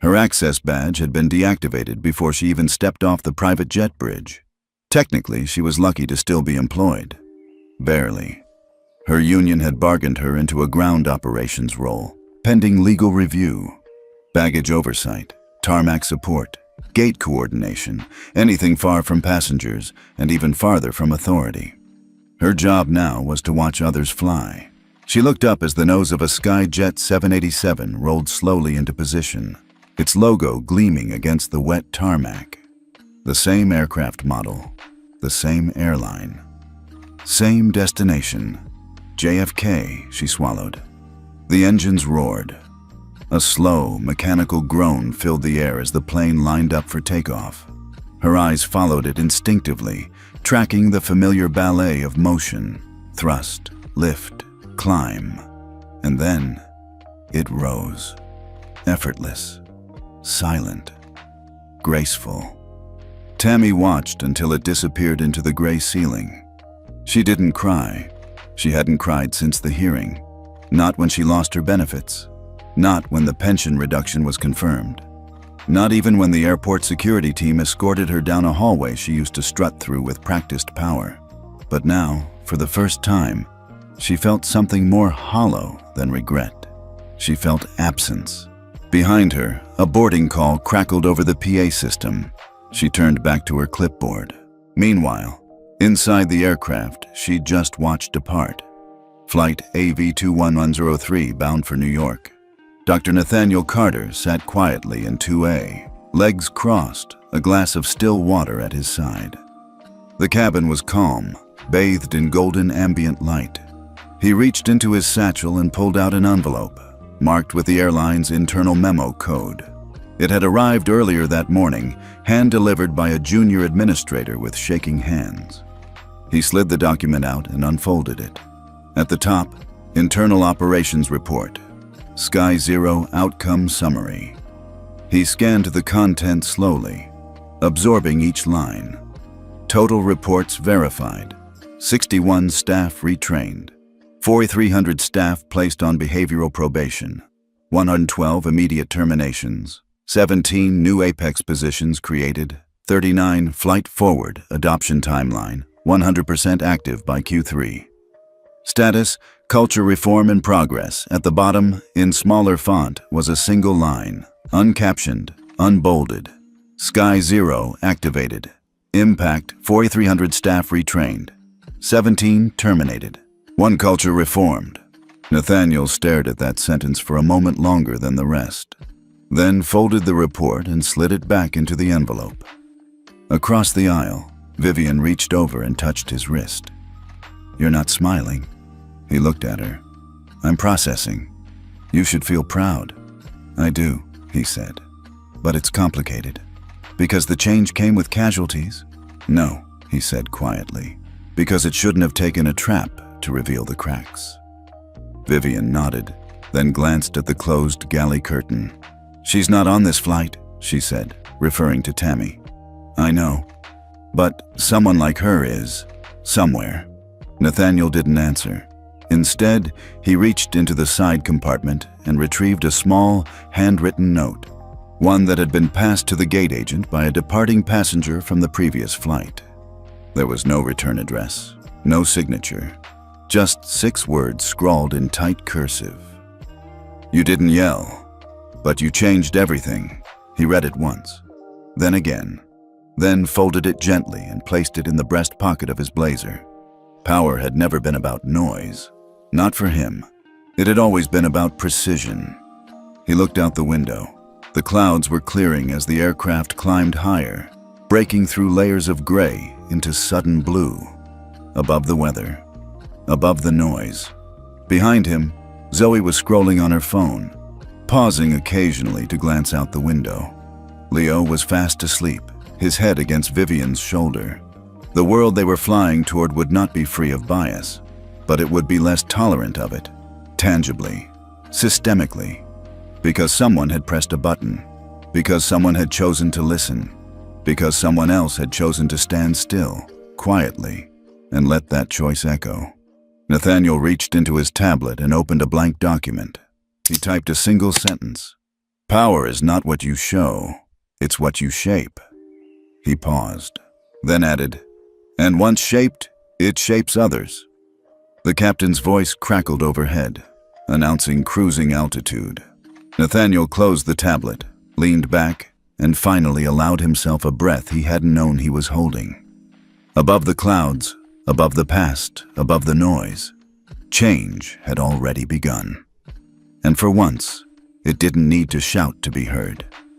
Her access badge had been deactivated before she even stepped off the private jet bridge. Technically, she was lucky to still be employed. Barely. Her union had bargained her into a ground operations role, pending legal review, baggage oversight, tarmac support, gate coordination, anything far from passengers and even farther from authority. Her job now was to watch others fly. She looked up as the nose of a Skyjet 787 rolled slowly into position, its logo gleaming against the wet tarmac. The same aircraft model, the same airline, same destination. JFK, she swallowed. The engines roared. A slow, mechanical groan filled the air as the plane lined up for takeoff. Her eyes followed it instinctively, tracking the familiar ballet of motion, thrust, lift, climb. And then it rose. Effortless, silent, graceful. Tammy watched until it disappeared into the gray ceiling. She didn't cry. She hadn't cried since the hearing. Not when she lost her benefits. Not when the pension reduction was confirmed. Not even when the airport security team escorted her down a hallway she used to strut through with practiced power. But now, for the first time, she felt something more hollow than regret. She felt absence. Behind her, a boarding call crackled over the PA system. She turned back to her clipboard. Meanwhile, inside the aircraft she'd just watched depart, Flight AV21103 bound for New York. Dr. Nathaniel Carter sat quietly in 2A, legs crossed, a glass of still water at his side. The cabin was calm, bathed in golden ambient light. He reached into his satchel and pulled out an envelope, marked with the airline's internal memo code. It had arrived earlier that morning, hand-delivered by a junior administrator with shaking hands. He slid the document out and unfolded it. At the top, Internal Operations Report, Sky Zero Outcome Summary. He scanned the content slowly, absorbing each line. Total reports verified. 61 staff retrained. 4,300 staff placed on behavioral probation. 112 immediate terminations. 17 new Apex positions created. 39 flight forward adoption timeline. 100% active by Q3. Status, culture reform in progress. At the bottom, in smaller font, was a single line, uncaptioned, unbolded. Sky Zero activated. Impact, 4,300 staff retrained. 17 terminated. 1 culture reformed. Nathaniel stared at that sentence for a moment longer than the rest, then folded the report and slid it back into the envelope. Across the aisle, Vivian reached over and touched his wrist. "You're not smiling." He looked at her. "I'm processing. You should feel proud." "I do," he said. "But it's complicated. Because the change came with casualties?" "No," he said quietly. "Because it shouldn't have taken a trap to reveal the cracks." Vivian nodded, then glanced at the closed galley curtain. "She's not on this flight," she said, referring to Tammy. "I know. But someone like her is. Somewhere." Nathaniel didn't answer. Instead, he reached into the side compartment and retrieved a small, handwritten note, one that had been passed to the gate agent by a departing passenger from the previous flight. There was no return address, no signature, just 6 words scrawled in tight cursive. "You didn't yell, but you changed everything." He read it once, then again, then folded it gently and placed it in the breast pocket of his blazer. Power had never been about noise. Not for him. It had always been about precision. He looked out the window. The clouds were clearing as the aircraft climbed higher, breaking through layers of gray into sudden blue. Above the weather. Above the noise. Behind him, Zoe was scrolling on her phone, pausing occasionally to glance out the window. Leo was fast asleep, his head against Vivian's shoulder. The world they were flying toward would not be free of bias, but it would be less tolerant of it, tangibly, systemically, because someone had pressed a button, because someone had chosen to listen, because someone else had chosen to stand still, quietly, and let that choice echo. Nathaniel reached into his tablet and opened a blank document. He typed a single sentence. "Power is not what you show, it's what you shape." He paused, then added, "And once shaped, it shapes others." The captain's voice crackled overhead, announcing cruising altitude. Nathaniel closed the tablet, leaned back, and finally allowed himself a breath he hadn't known he was holding. Above the clouds, above the past, above the noise, change had already begun. And for once, it didn't need to shout to be heard.